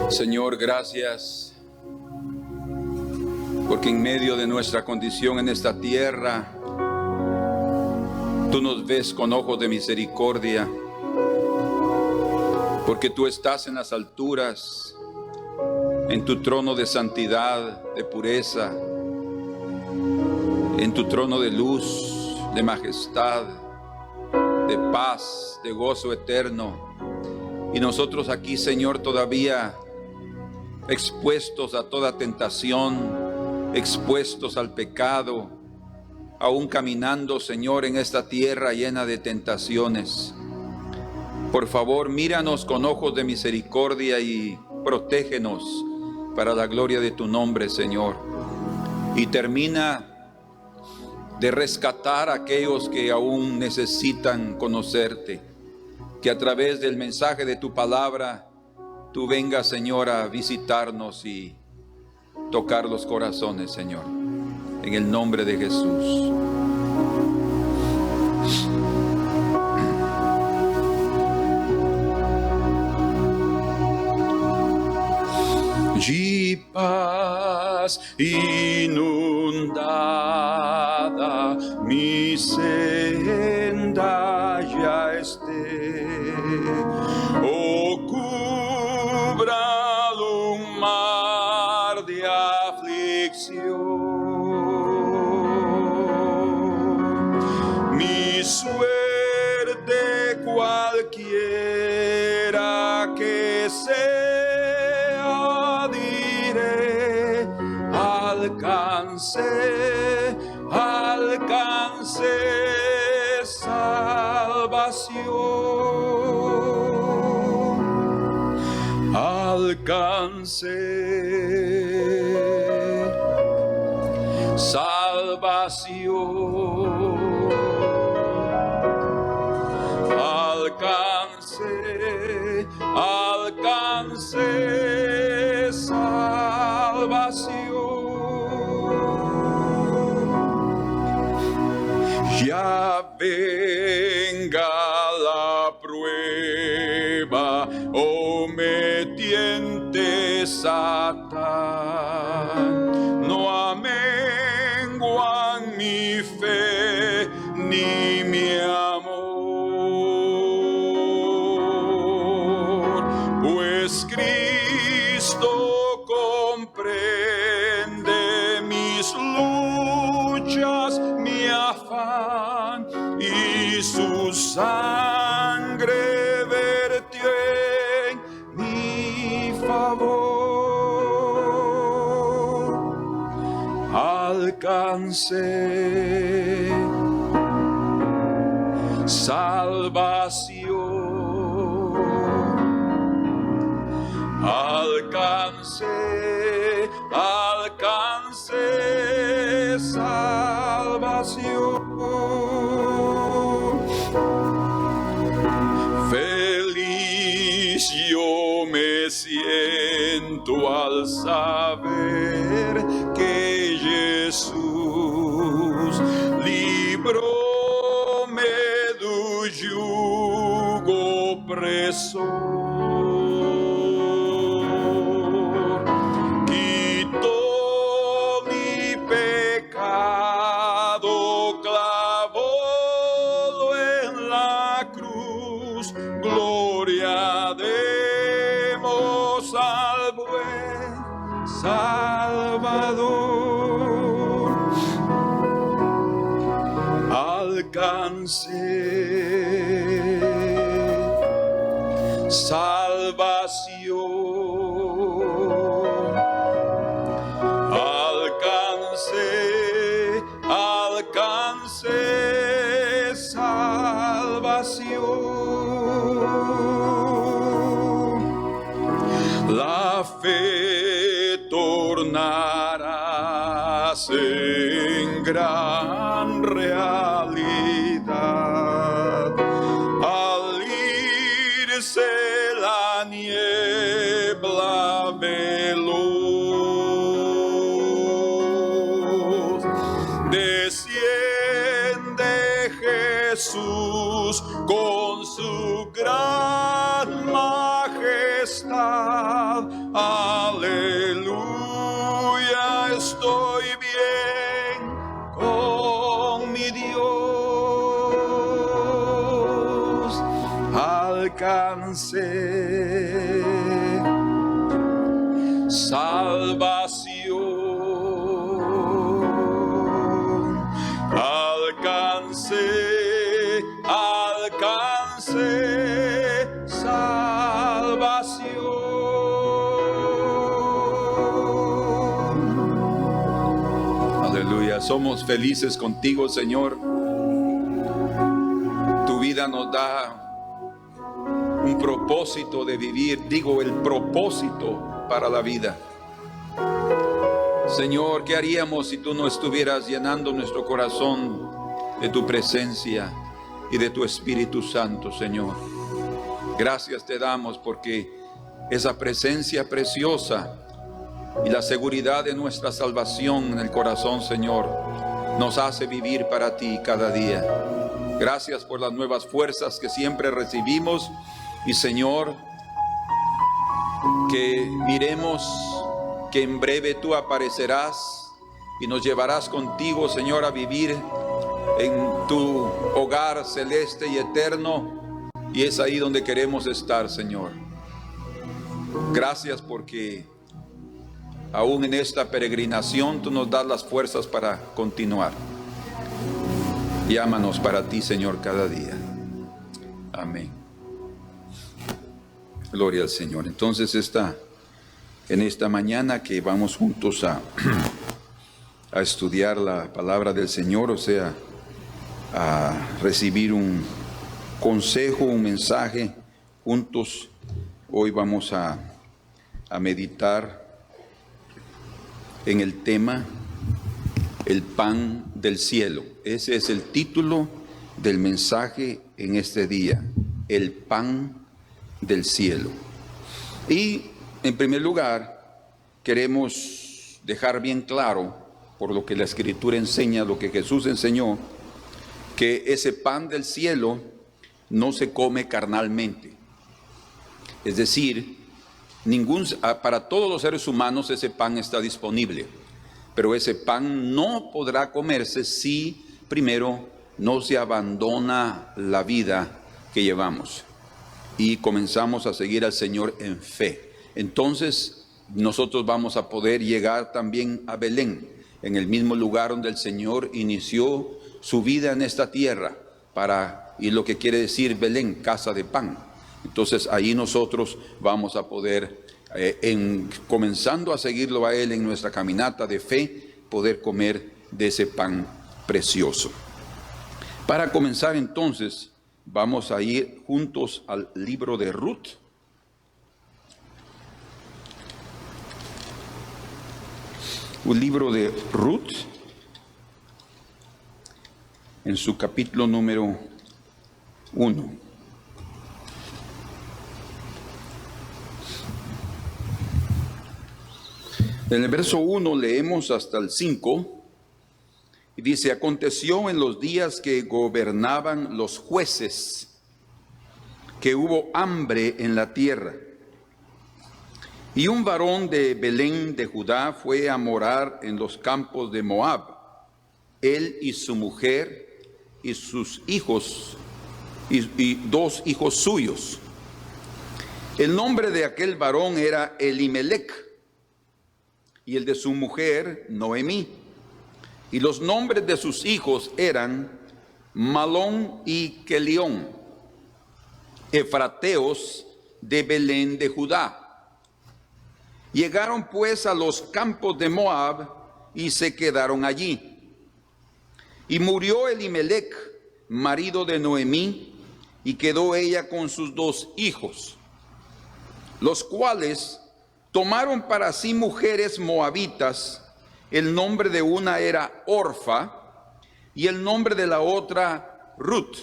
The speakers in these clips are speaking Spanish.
Señor, gracias, porque en medio de nuestra condición en esta tierra, tú nos ves con ojos de misericordia, porque tú estás en las alturas, en tu trono de santidad, de pureza, en tu trono de luz, de majestad, de paz, de gozo eterno. Y nosotros aquí, Señor, todavía expuestos a toda tentación, expuestos al pecado, aún caminando, Señor, en esta tierra llena de tentaciones. Por favor, míranos con ojos de misericordia y protégenos para la gloria de tu nombre, Señor. Y termina de rescatar a aquellos que aún necesitan conocerte. Que a través del mensaje de tu palabra, tú vengas, Señor, a visitarnos y tocar los corazones, Señor. En el nombre de Jesús. Y paz inundada, mi senda ya esté. Oh, cúbralo un mar de aflicción. Mi suerte cualquiera que sea, diré, alcance salvación, alcance salvación, alcance salvación. Ya venga la prueba, oh me tiente Satán, no amenguan mi fe ni mi amor, pues Cristo comprende mis luchas, mi afán, y su sangre vertió en mi favor. Alcance salvación, alcance salvación. Feliz yo me siento al saber que Jesús libróme do yugo opresor, quitó mi pecado, clavólo en la cruz. Gloria demos al buen Salvador. Alcance salvación, alcance salvación. La fe tornará en gran realidad al irse la niebla veloz. Desciende Jesús con su gran majestad alcance salvación. Alcance, alcance salvación. Aleluya, somos felices contigo, Señor. Tu vida nos da un propósito de vivir, digo, el propósito para la vida. Señor, ¿qué haríamos si tú no estuvieras llenando nuestro corazón de tu presencia y de tu Espíritu Santo, Señor? Gracias te damos porque esa presencia preciosa y la seguridad de nuestra salvación en el corazón, Señor, nos hace vivir para ti cada día. Gracias por las nuevas fuerzas que siempre recibimos. Y Señor, que miremos que en breve tú aparecerás y nos llevarás contigo, Señor, a vivir en tu hogar celeste y eterno. Y es ahí donde queremos estar, Señor. Gracias porque aún en esta peregrinación tú nos das las fuerzas para continuar. Llámanos para ti, Señor, cada día. Amén. Gloria al Señor. Entonces en esta mañana que vamos juntos a estudiar la palabra del Señor, o sea, a recibir un consejo, un mensaje juntos, hoy vamos a meditar en el tema el pan del cielo. Ese es el título del mensaje en este día, el pan del cielo. Y en primer lugar queremos dejar bien claro, por lo que la Escritura enseña, lo que Jesús enseñó, que ese pan del cielo no se come carnalmente. Es decir, para todos los seres humanos ese pan está disponible, pero ese pan no podrá comerse si primero no se abandona la vida que llevamos y comenzamos a seguir al Señor en fe. Entonces nosotros vamos a poder llegar también a Belén, en el mismo lugar donde el Señor inició su vida en esta tierra, y lo que quiere decir Belén, casa de pan. Entonces ahí nosotros vamos a poder, comenzando a seguirlo a Él en nuestra caminata de fe, poder comer de ese pan precioso. Para comenzar entonces, vamos a ir juntos al libro de Ruth. Un libro de Ruth, en su capítulo número 1. En el verso 1 leemos hasta el 5, y dice: aconteció en los días que gobernaban los jueces, que hubo hambre en la tierra. Y un varón de Belén de Judá fue a morar en los campos de Moab, él y su mujer y sus hijos, y 2 hijos suyos. El nombre de aquel varón era Elimelech, y el de su mujer Noemí. Y los nombres de sus hijos eran Malón y Kelión, efrateos de Belén de Judá. Llegaron pues a los campos de Moab y se quedaron allí. Y murió Elimelech, marido de Noemí, y quedó ella con sus 2 hijos, los cuales tomaron para sí mujeres moabitas. El nombre de una era Orfa y el nombre de la otra Ruth,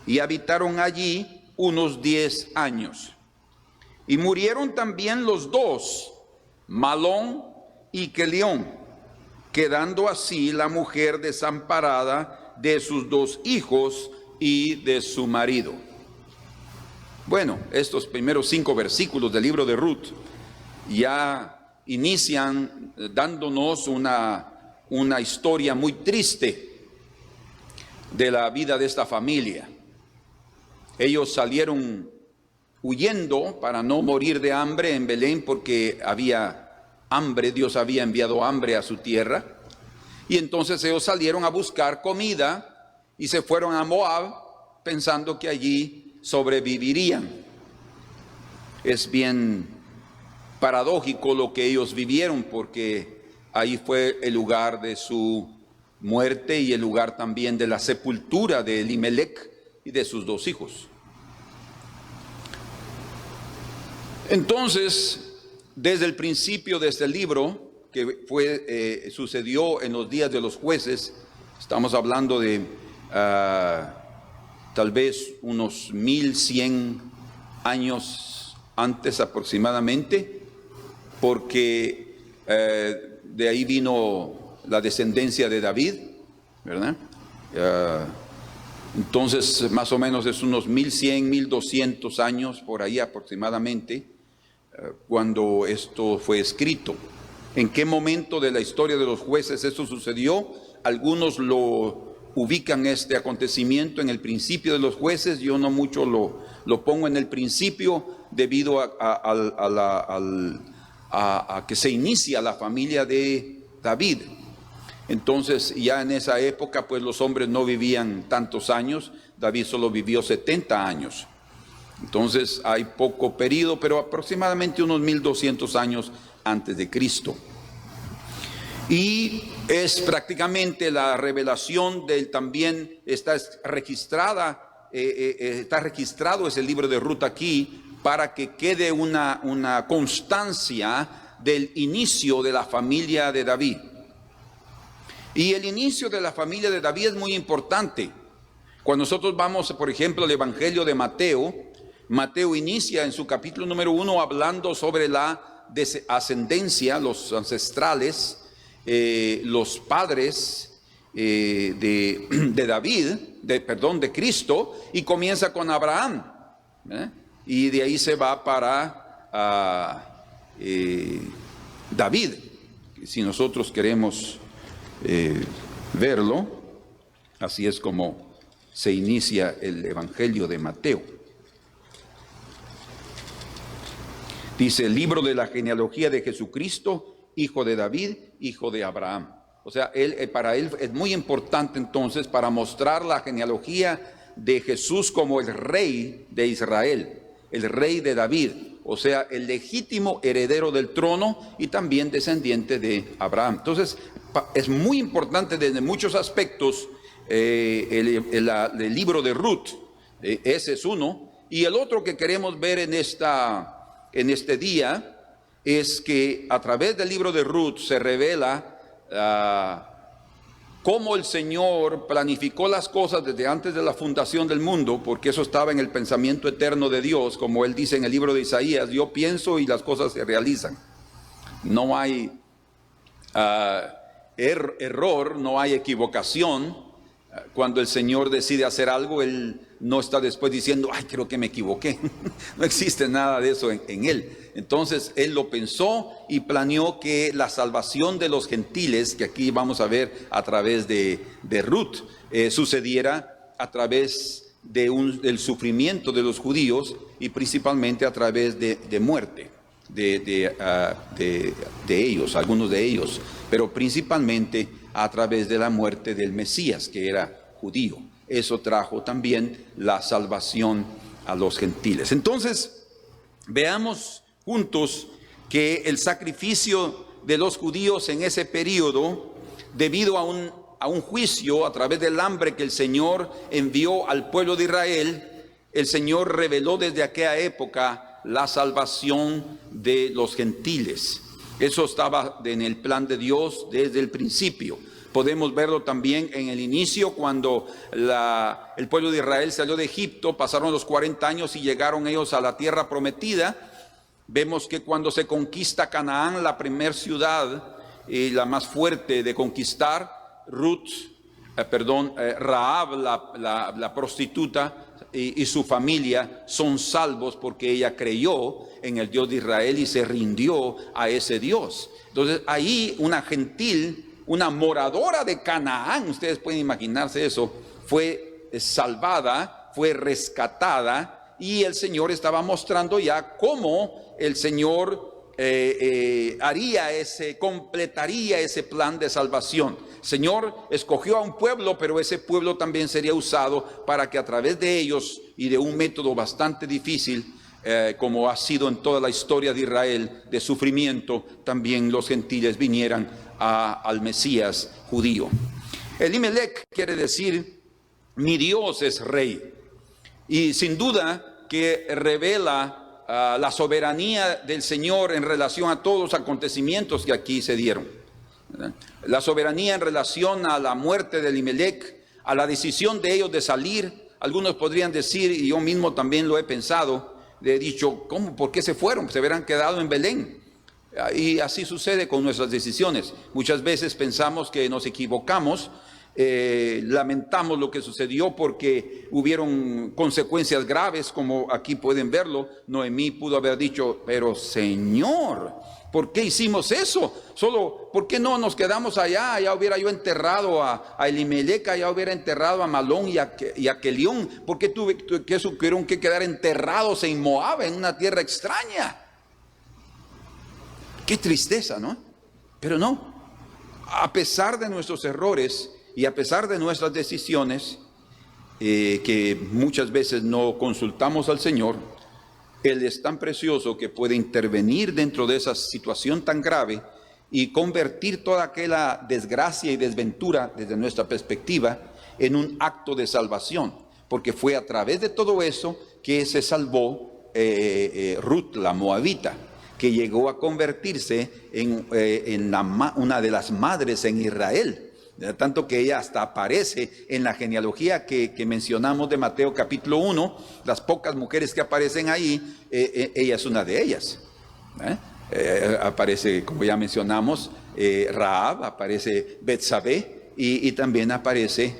y habitaron allí unos 10 años. Y murieron también los 2, Malón y Kelión, quedando así la mujer desamparada de sus 2 hijos y de su marido. Bueno, estos primeros 5 versículos del libro de Ruth ya inician dándonos una historia muy triste de la vida de esta familia. Ellos salieron huyendo para no morir de hambre en Belén, porque había hambre, Dios había enviado hambre a su tierra. Y entonces ellos salieron a buscar comida y se fueron a Moab pensando que allí sobrevivirían. Es bien paradójico lo que ellos vivieron, porque ahí fue el lugar de su muerte y el lugar también de la sepultura de Elimelech y de sus 2 hijos. Entonces, desde el principio de este libro, que sucedió en los días de los jueces, estamos hablando de tal vez unos 1100 años antes aproximadamente, porque de ahí vino la descendencia de David, ¿verdad? Entonces más o menos es unos 1100, 1200 años por ahí aproximadamente, cuando esto fue escrito. ¿En qué momento de la historia de los jueces esto sucedió? Algunos lo ubican este acontecimiento en el principio de los jueces. Yo no mucho lo pongo en el principio, debido a que se inicia la familia de David. Entonces ya en esa época pues los hombres no vivían tantos años. David solo vivió 70 años. Entonces hay poco periodo, pero aproximadamente unos 1200 años antes de Cristo. Y es prácticamente la revelación del, también está registrada, está registrado ese libro de Ruth aquí, para que quede una constancia del inicio de la familia de David. Y el inicio de la familia de David es muy importante. Cuando nosotros vamos, por ejemplo, al Evangelio de Mateo, Mateo inicia en su capítulo número 1 hablando sobre la ascendencia, los ancestrales, los padres de David, de Cristo, y comienza con Abraham, y de ahí se va para David. Si nosotros queremos verlo, así es como se inicia el Evangelio de Mateo. Dice: el libro de la genealogía de Jesucristo, hijo de David, hijo de Abraham. O sea, para él es muy importante entonces, para mostrar la genealogía de Jesús como el rey de Israel, el rey de David, o sea, el legítimo heredero del trono y también descendiente de Abraham. Entonces, es muy importante desde muchos aspectos el libro de Ruth. Ese es uno. Y el otro que queremos ver en este día es que a través del libro de Ruth se revela cómo el Señor planificó las cosas desde antes de la fundación del mundo, porque eso estaba en el pensamiento eterno de Dios, como Él dice en el libro de Isaías: yo pienso y las cosas se realizan. No hay error, no hay equivocación. Cuando el Señor decide hacer algo, Él no está después diciendo: ay, creo que me equivoqué. No existe nada de eso en Él. Entonces Él lo pensó y planeó que la salvación de los gentiles, que aquí vamos a ver a través de Ruth, sucediera a través del sufrimiento de los judíos, y principalmente a través de muerte de ellos, algunos de ellos, pero principalmente a través de la muerte del Mesías, que era judío. Eso trajo también la salvación a los gentiles. Entonces, veamos juntos que el sacrificio de los judíos en ese periodo, debido a un juicio, a través del hambre que el Señor envió al pueblo de Israel, el Señor reveló desde aquella época la salvación de los gentiles. Eso estaba en el plan de Dios desde el principio. Podemos verlo también en el inicio, cuando el pueblo de Israel salió de Egipto, pasaron los 40 años y llegaron ellos a la tierra prometida. Vemos que cuando se conquista Canaán, la primera ciudad y la más fuerte de conquistar, Rahab, la prostituta, y su familia son salvos porque ella creyó en el Dios de Israel y se rindió a ese Dios. Entonces ahí una gentil, una moradora de Canaán, ustedes pueden imaginarse eso, fue salvada, fue rescatada y el Señor estaba mostrando ya cómo el Señor completaría ese plan de salvación. El Señor escogió a un pueblo, pero ese pueblo también sería usado para que a través de ellos y de un método bastante difícil, como ha sido en toda la historia de Israel, de sufrimiento, también los gentiles vinieran al Mesías judío. Elimelech quiere decir mi Dios es rey, y sin duda que revela la soberanía del Señor en relación a todos los acontecimientos que aquí se dieron. La soberanía en relación a la muerte de Elimelech, a la decisión de ellos de salir. Algunos podrían decir, y yo mismo también lo he pensado, he dicho, ¿cómo? ¿Por qué se fueron? Se hubieran quedado en Belén. Y así sucede con nuestras decisiones. Muchas veces pensamos que nos equivocamos, lamentamos lo que sucedió porque hubieron consecuencias graves, como aquí pueden verlo. Noemí pudo haber dicho, pero Señor, ¿por qué hicimos eso? ¿Por qué no nos quedamos allá? Allá hubiera yo enterrado a Elimelech, allá hubiera enterrado a Malón y a Kelión. ¿Por qué tuvieron que quedar enterrados en Moab, en una tierra extraña? Qué tristeza, ¿no? Pero no, a pesar de nuestros errores y a pesar de nuestras decisiones, que muchas veces no consultamos al Señor, Él es tan precioso que puede intervenir dentro de esa situación tan grave y convertir toda aquella desgracia y desventura desde nuestra perspectiva en un acto de salvación, porque fue a través de todo eso que se salvó Ruth la moabita, que llegó a convertirse en una de las madres en Israel. Tanto que ella hasta aparece en la genealogía que mencionamos de Mateo capítulo 1, las pocas mujeres que aparecen ahí, ella es una de ellas. Aparece, como ya mencionamos, Rahab, aparece Betsabé y también aparece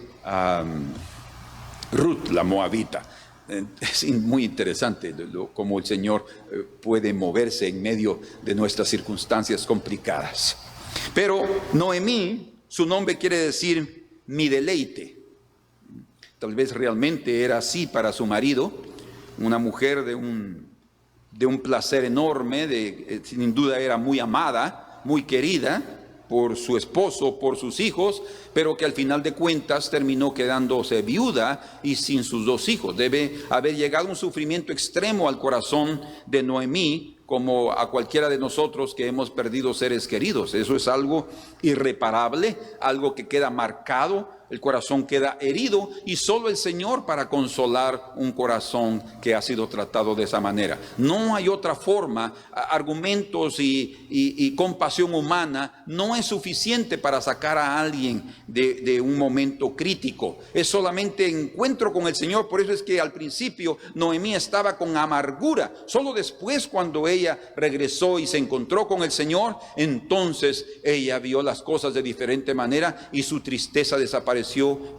Ruth la moabita. Es muy interesante cómo el Señor puede moverse en medio de nuestras circunstancias complicadas. Pero Noemí, su nombre quiere decir mi deleite. Tal vez realmente era así para su marido, una mujer de un placer enorme, sin duda era muy amada, muy querida por su esposo, por sus hijos, pero que al final de cuentas terminó quedándose viuda y sin sus dos hijos. Debe haber llegado un sufrimiento extremo al corazón de Noemí, como a cualquiera de nosotros que hemos perdido seres queridos. Eso es algo irreparable, algo que queda marcado, el corazón queda herido, y solo el Señor para consolar un corazón que ha sido tratado de esa manera. No hay otra forma. Argumentos y compasión humana no es suficiente para sacar a alguien de un momento crítico. Es solamente encuentro con el Señor. Por eso es que al principio Noemí estaba con amargura. Solo después, cuando ella regresó y se encontró con el Señor, entonces ella vio las cosas de diferente manera y su tristeza desapareció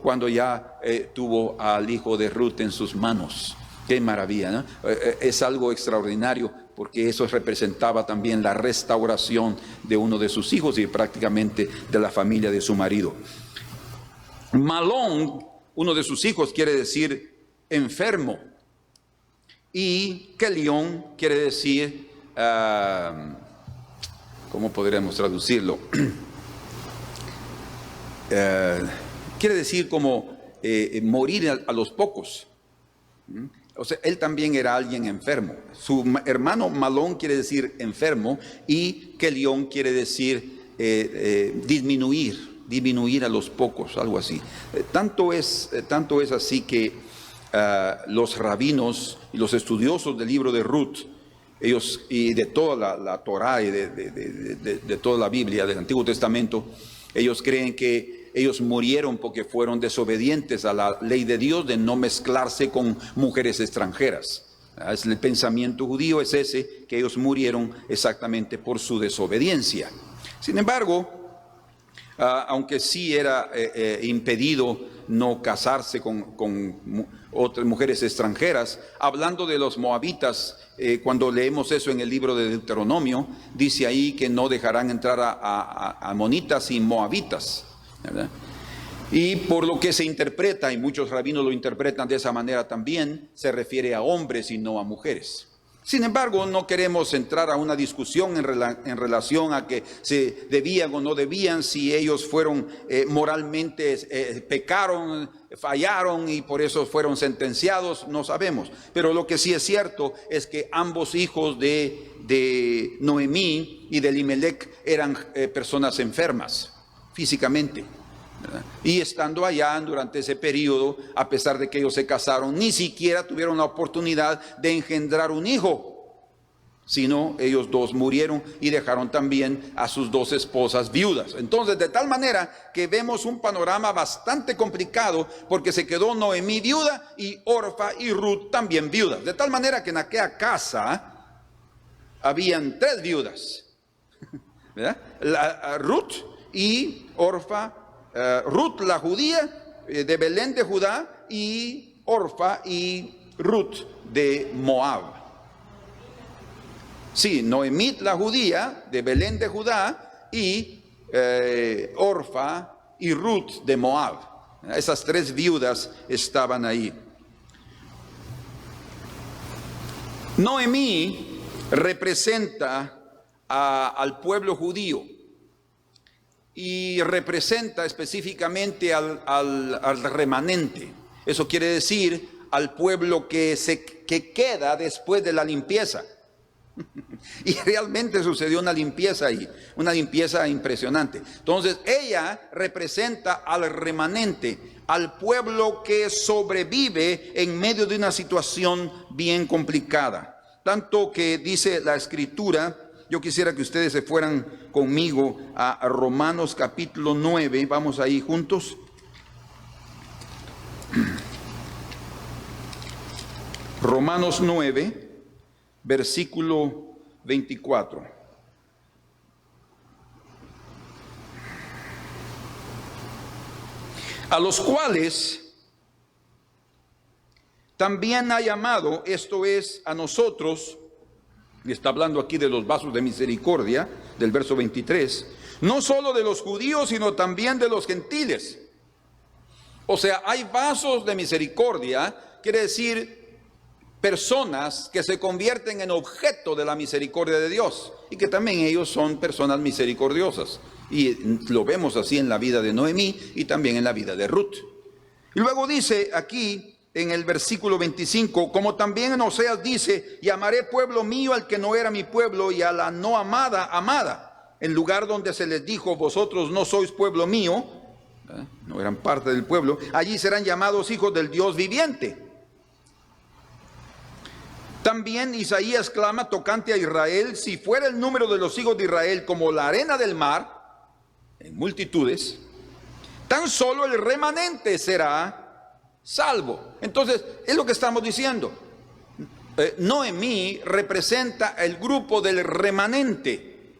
cuando ya tuvo al hijo de Ruth en sus manos. Qué maravilla, ¿no? Es algo extraordinario, porque eso representaba también la restauración de uno de sus hijos y prácticamente de la familia de su marido. Malón, uno de sus hijos, quiere decir enfermo, y Kelión quiere decir, ¿cómo podríamos traducirlo? Quiere decir como morir a los pocos. O sea, él también era alguien enfermo. Su hermano Malón quiere decir enfermo, y Kelión quiere decir disminuir a los pocos, algo así. Tanto es así que los rabinos y los estudiosos del libro de Ruth, ellos, y de toda la Torá y de toda la Biblia del Antiguo Testamento, ellos creen que ellos murieron porque fueron desobedientes a la ley de Dios de no mezclarse con mujeres extranjeras. El pensamiento judío es ese, que ellos murieron exactamente por su desobediencia. Sin embargo, aunque sí era impedido no casarse con otras mujeres extranjeras, hablando de los moabitas, cuando leemos eso en el libro de Deuteronomio, dice ahí que no dejarán entrar a amonitas y moabitas, ¿verdad? Y por lo que se interpreta, y muchos rabinos lo interpretan de esa manera también, se refiere a hombres y no a mujeres. Sin embargo, no queremos entrar a una discusión en relación a que se debían o no debían, si ellos fueron moralmente, pecaron, fallaron y por eso fueron sentenciados, no sabemos. Pero lo que sí es cierto es que ambos hijos de Noemí y de Elimelech eran personas enfermas físicamente. Y estando allá durante ese periodo, a pesar de que ellos se casaron, ni siquiera tuvieron la oportunidad de engendrar un hijo, sino ellos dos murieron y dejaron también a sus dos esposas viudas. Entonces, de tal manera que vemos un panorama bastante complicado, porque se quedó Noemí viuda y Orfa y Ruth también viudas. De tal manera que en aquella casa habían 3 viudas, ¿verdad? Ruth y Orfa. Ruth la judía de Belén de Judá, y Orfa y Ruth de Moab. Sí, Noemí la judía de Belén de Judá y Orfa y Ruth de Moab. Esas 3 viudas estaban ahí. Noemí representa al pueblo judío y representa específicamente al remanente. Eso quiere decir al pueblo que queda después de la limpieza. Y realmente sucedió una limpieza ahí, una limpieza impresionante. Entonces ella representa al remanente, al pueblo que sobrevive en medio de una situación bien complicada. Tanto que dice la Escritura. Yo quisiera que ustedes se fueran conmigo a Romanos capítulo 9. Vamos ahí juntos. Romanos 9, versículo 24. A los cuales también ha llamado, esto es, a nosotros. Y está hablando aquí de los vasos de misericordia, del verso 23, no solo de los judíos, sino también de los gentiles. O sea, hay vasos de misericordia, quiere decir personas que se convierten en objeto de la misericordia de Dios, y que también ellos son personas misericordiosas. Y lo vemos así en la vida de Noemí y también en la vida de Ruth. Y luego dice aquí, en el versículo 25, como también en Oseas dice, llamaré pueblo mío al que no era mi pueblo, y a la no amada, amada. En lugar donde se les dijo, vosotros no sois pueblo mío, no eran parte del pueblo, allí serán llamados hijos del Dios viviente. También Isaías clama tocante a Israel, si fuera el número de los hijos de Israel como la arena del mar, en multitudes, tan solo el remanente será salvo. Entonces, es lo que estamos diciendo. Noemí representa el grupo del remanente,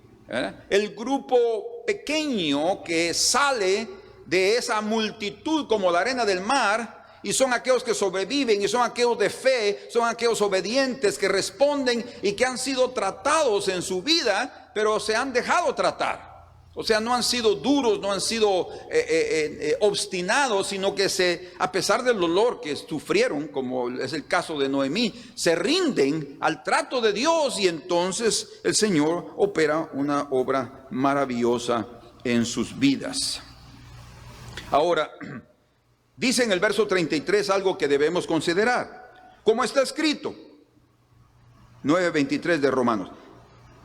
el grupo pequeño que sale de esa multitud como la arena del mar, y son aquellos que sobreviven, y son aquellos de fe, son aquellos obedientes que responden y que han sido tratados en su vida, pero se han dejado tratar. O sea, no han sido duros, no han sido obstinados, sino que a pesar del dolor que sufrieron, como es el caso de Noemí, se rinden al trato de Dios, y entonces el Señor opera una obra maravillosa en sus vidas. Ahora, dice en el verso 33 algo que debemos considerar. Como está escrito, 9:23 de Romanos.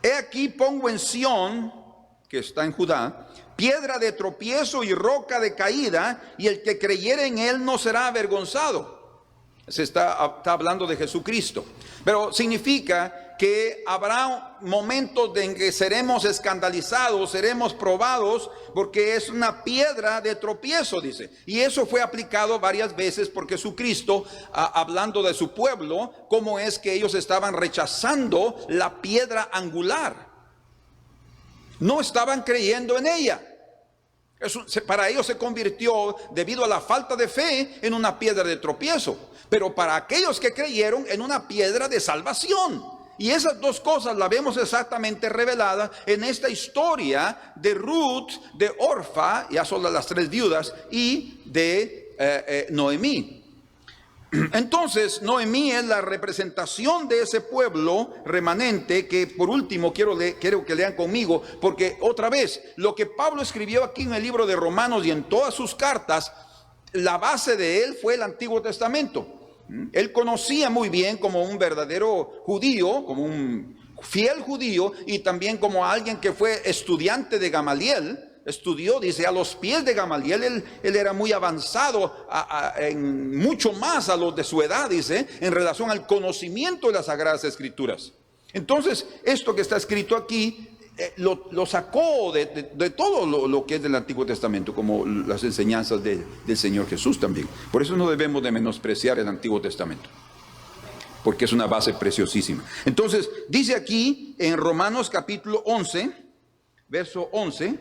He aquí pongo en Sión, que está en Judá, piedra de tropiezo y roca de caída, y el que creyere en él no será avergonzado. Se está hablando de Jesucristo, pero significa que habrá momentos en que seremos escandalizados, seremos probados, porque es una piedra de tropiezo, dice. Y eso fue aplicado varias veces por Jesucristo, hablando de su pueblo, cómo es que ellos estaban rechazando la piedra angular. No estaban creyendo en ella. Para ellos se convirtió, debido a la falta de fe, en una piedra de tropiezo. Pero para aquellos que creyeron, en una piedra de salvación. Y esas dos cosas las vemos exactamente reveladas en esta historia de Ruth, de Orfa, ya son las tres viudas, y de Noemí. Entonces, Noemí es la representación de ese pueblo remanente que, por último, quiero que lean conmigo, porque otra vez, lo que Pablo escribió aquí en el libro de Romanos y en todas sus cartas, la base de él fue el Antiguo Testamento. Él conocía muy bien como un verdadero judío, como un fiel judío, y también como alguien que fue estudiante de Gamaliel. Estudió, dice, a los pies de Gamaliel. Él era muy avanzado en mucho más a los de su edad, dice, en relación al conocimiento de las Sagradas Escrituras. Entonces, esto que está escrito aquí, lo sacó de todo lo que es del Antiguo Testamento, como las enseñanzas del Señor Jesús también. Por eso no debemos de menospreciar el Antiguo Testamento, porque es una base preciosísima. Entonces, dice aquí en Romanos capítulo 11, verso 11,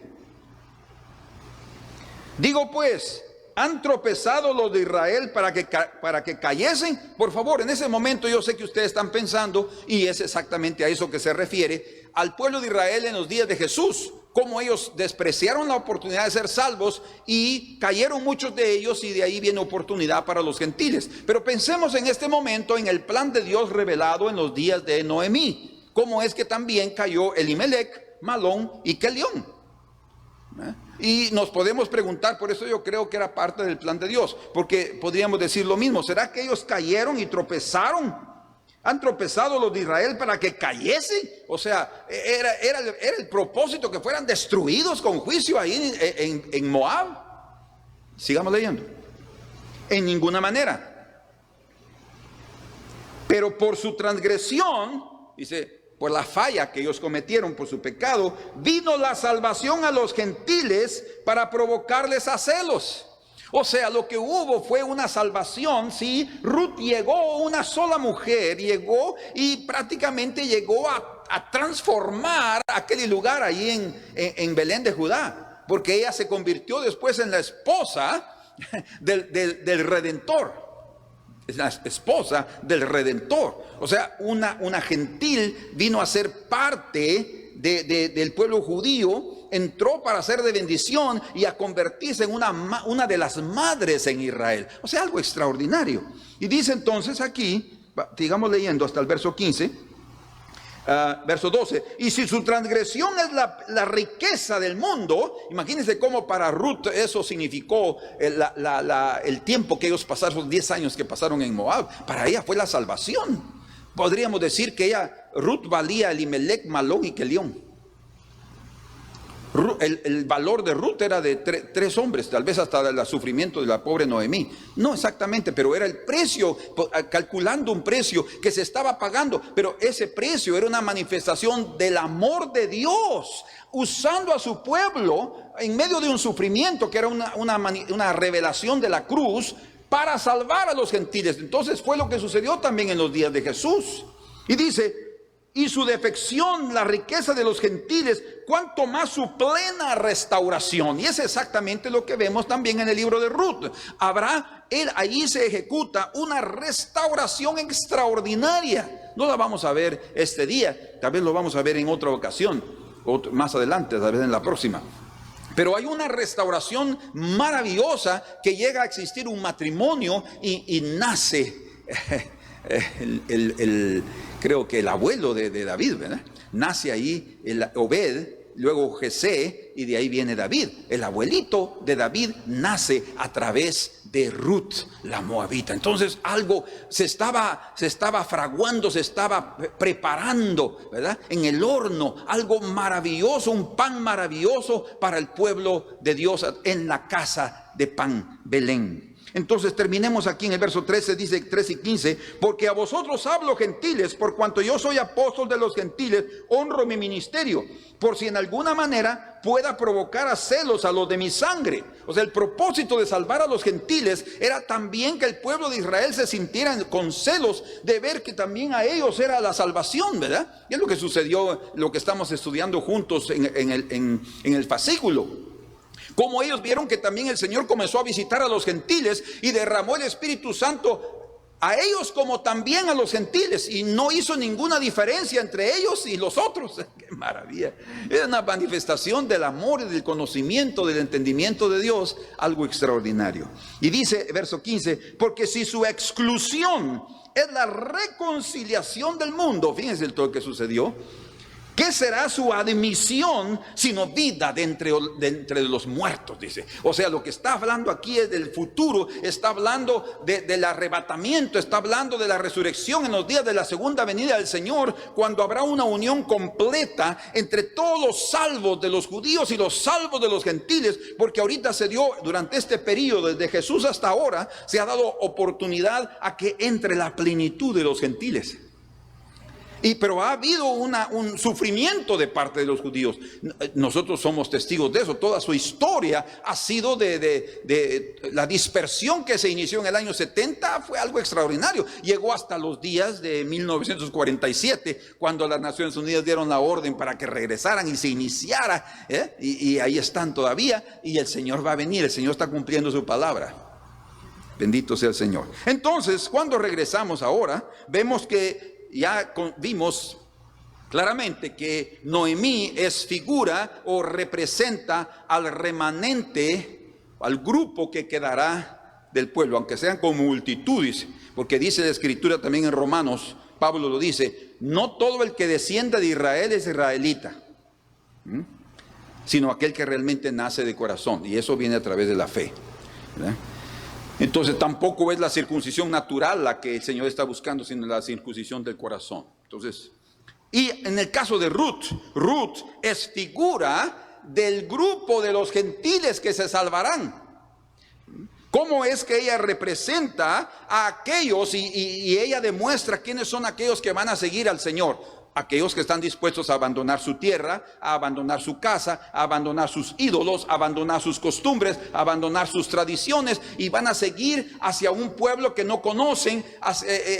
digo pues, ¿han tropezado los de Israel para que cayesen? Por favor, en ese momento yo sé que ustedes están pensando, y es exactamente a eso que se refiere, al pueblo de Israel en los días de Jesús, cómo ellos despreciaron la oportunidad de ser salvos y cayeron muchos de ellos, y de ahí viene oportunidad para los gentiles. Pero pensemos en este momento en el plan de Dios revelado en los días de Noemí, cómo es que también cayó Elimelech, Malón y Kelión. Y nos podemos preguntar, por eso yo creo que era parte del plan de Dios, porque podríamos decir lo mismo: ¿será que ellos cayeron y tropezaron? ¿Han tropezado los de Israel para que cayesen? O sea, era el propósito que fueran destruidos con juicio ahí en Moab. Sigamos leyendo. En ninguna manera. Pero por su transgresión, dice, por la falla que ellos cometieron, por su pecado, vino la salvación a los gentiles para provocarles a celos. O sea, lo que hubo fue una salvación. Sí, Ruth llegó, una sola mujer llegó y prácticamente llegó a transformar aquel lugar ahí en Belén de Judá, porque ella se convirtió después en la esposa del Redentor. Es la esposa del Redentor. O sea, una gentil vino a ser parte del pueblo judío, entró para ser de bendición y a convertirse en una de las madres en Israel. O sea, algo extraordinario. Y dice entonces aquí, sigamos leyendo hasta el verso 15, verso 12, y si su transgresión es la riqueza del mundo, imagínense cómo para Ruth eso significó el tiempo que ellos pasaron, los 10 años que pasaron en Moab. Para ella fue la salvación. Podríamos decir que Ruth valía Elimelech, Malón y Kelión. El valor de Ruth era de tres hombres, tal vez hasta el sufrimiento de la pobre Noemí. No exactamente, pero era el precio, calculando un precio que se estaba pagando. Pero ese precio era una manifestación del amor de Dios, usando a su pueblo en medio de un sufrimiento que era una revelación de la cruz para salvar a los gentiles. Entonces fue lo que sucedió también en los días de Jesús. Y dice, y su defección, la riqueza de los gentiles, cuanto más su plena restauración. Y es exactamente lo que vemos también en el libro de Ruth. Allí se ejecuta una restauración extraordinaria. No la vamos a ver este día, tal vez lo vamos a ver en otra ocasión, más adelante, tal vez en la próxima. Pero hay una restauración maravillosa que llega a existir un matrimonio y nace creo que el abuelo de David, ¿verdad? Nace ahí el Obed, luego Jesé, y de ahí viene David. El abuelito de David nace a través de Ruth, la moabita. Entonces algo se estaba fraguando, se estaba preparando, ¿verdad? En el horno, algo maravilloso, un pan maravilloso para el pueblo de Dios en la casa de pan, Belén. Entonces terminemos aquí en el verso 13, dice 13 y 15, porque a vosotros hablo, gentiles, por cuanto yo soy apóstol de los gentiles, honro mi ministerio, por si en alguna manera pueda provocar a celos a los de mi sangre. O sea, el propósito de salvar a los gentiles era también que el pueblo de Israel se sintiera con celos de ver que también a ellos era la salvación, ¿verdad? Y es lo que sucedió, lo que estamos estudiando juntos en el fascículo. Como ellos vieron que también el Señor comenzó a visitar a los gentiles y derramó el Espíritu Santo a ellos como también a los gentiles, y no hizo ninguna diferencia entre ellos y los otros. ¡Qué maravilla! Es una manifestación del amor y del conocimiento, del entendimiento de Dios, algo extraordinario. Y dice, verso 15, porque si su exclusión es la reconciliación del mundo, fíjense todo lo que sucedió, ¿qué será su admisión sino vida de entre los muertos? Dice. O sea, lo que está hablando aquí es del futuro, está hablando del arrebatamiento, está hablando de la resurrección en los días de la segunda venida del Señor, cuando habrá una unión completa entre todos los salvos de los judíos y los salvos de los gentiles, porque ahorita se dio, durante este periodo, desde Jesús hasta ahora, se ha dado oportunidad a que entre la plenitud de los gentiles. Pero ha habido un sufrimiento de parte de los judíos. Nosotros somos testigos de eso. Toda su historia ha sido de la dispersión que se inició en el año 70. Fue algo extraordinario. Llegó hasta los días de 1947, cuando las Naciones Unidas dieron la orden para que regresaran y se iniciara. Y ahí están todavía. Y el Señor va a venir. El Señor está cumpliendo su palabra. Bendito sea el Señor. Entonces, cuando regresamos ahora, vemos que ya vimos claramente que Noemí es figura o representa al remanente, al grupo que quedará del pueblo, aunque sean como multitudes, porque dice la Escritura también en Romanos, Pablo lo dice, no todo el que descienda de Israel es israelita, sino aquel que realmente nace de corazón, y eso viene a través de la fe, ¿verdad? Entonces tampoco es la circuncisión natural la que el Señor está buscando, sino la circuncisión del corazón. Entonces, y en el caso de Ruth, Ruth es figura del grupo de los gentiles que se salvarán. ¿Cómo es que ella representa a aquellos y ella demuestra quiénes son aquellos que van a seguir al Señor? Aquellos que están dispuestos a abandonar su tierra, a abandonar su casa, a abandonar sus ídolos, a abandonar sus costumbres, a abandonar sus tradiciones, y van a seguir hacia un pueblo que no conocen,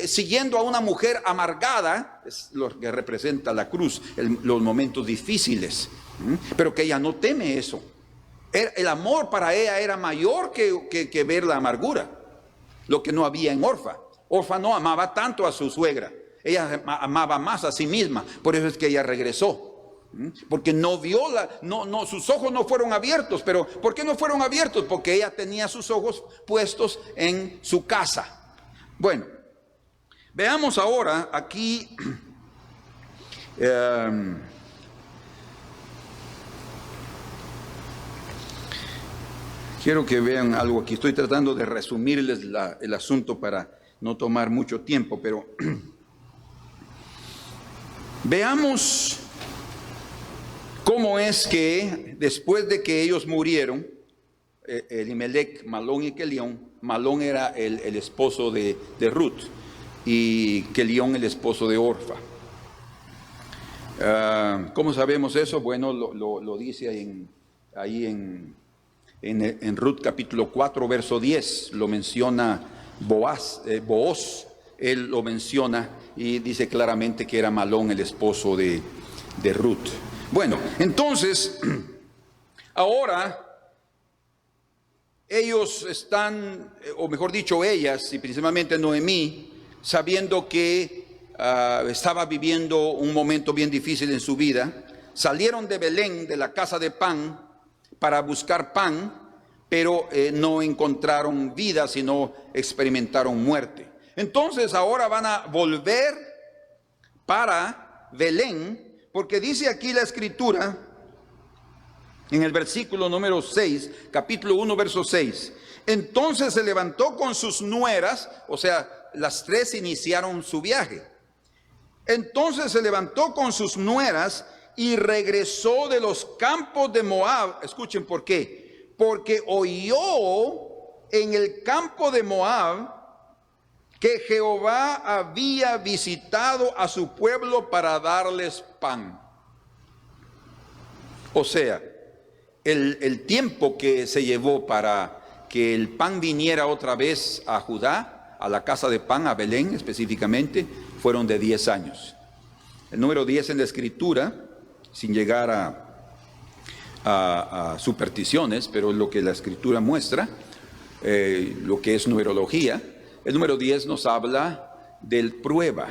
siguiendo a una mujer amargada, es lo que representa la cruz, los momentos difíciles, pero que ella no teme eso. El amor para ella era mayor que ver la amargura, lo que no había en Orfa. Orfa no amaba tanto a su suegra. Ella amaba más a sí misma, por eso es que ella regresó, porque no vio sus ojos no fueron abiertos. Pero ¿por qué no fueron abiertos? Porque ella tenía sus ojos puestos en su casa. Bueno, veamos ahora aquí quiero que vean algo aquí. Estoy tratando de resumirles el asunto para no tomar mucho tiempo, pero veamos cómo es que después de que ellos murieron, Elimelech, Malón y Kelión, Malón era el esposo de Ruth y Kelión el esposo de Orfa. ¿Cómo sabemos eso? Bueno, lo dice ahí en Ruth capítulo 4 verso 10, lo menciona Booz, él lo menciona y dice claramente que era Malón el esposo de Ruth. Bueno, entonces, ahora ellos están, o mejor dicho ellas, y principalmente Noemí, sabiendo que estaba viviendo un momento bien difícil en su vida, salieron de Belén, de la casa de pan, para buscar pan, pero no encontraron vida, sino experimentaron muerte. Entonces ahora van a volver para Belén, porque dice aquí la Escritura, en el versículo número 6, capítulo 1, verso 6. Entonces se levantó con sus nueras, o sea, las tres iniciaron su viaje. Entonces se levantó con sus nueras y regresó de los campos de Moab. Escuchen por qué. Porque oyó en el campo de Moab que Jehová había visitado a su pueblo para darles pan. O sea, el tiempo que se llevó para que el pan viniera otra vez a Judá, a la casa de pan, a Belén específicamente, fueron de 10 años. El número 10 en la Escritura, sin llegar a supersticiones, pero lo que la Escritura muestra, lo que es numerología, El número 10 nos habla del prueba.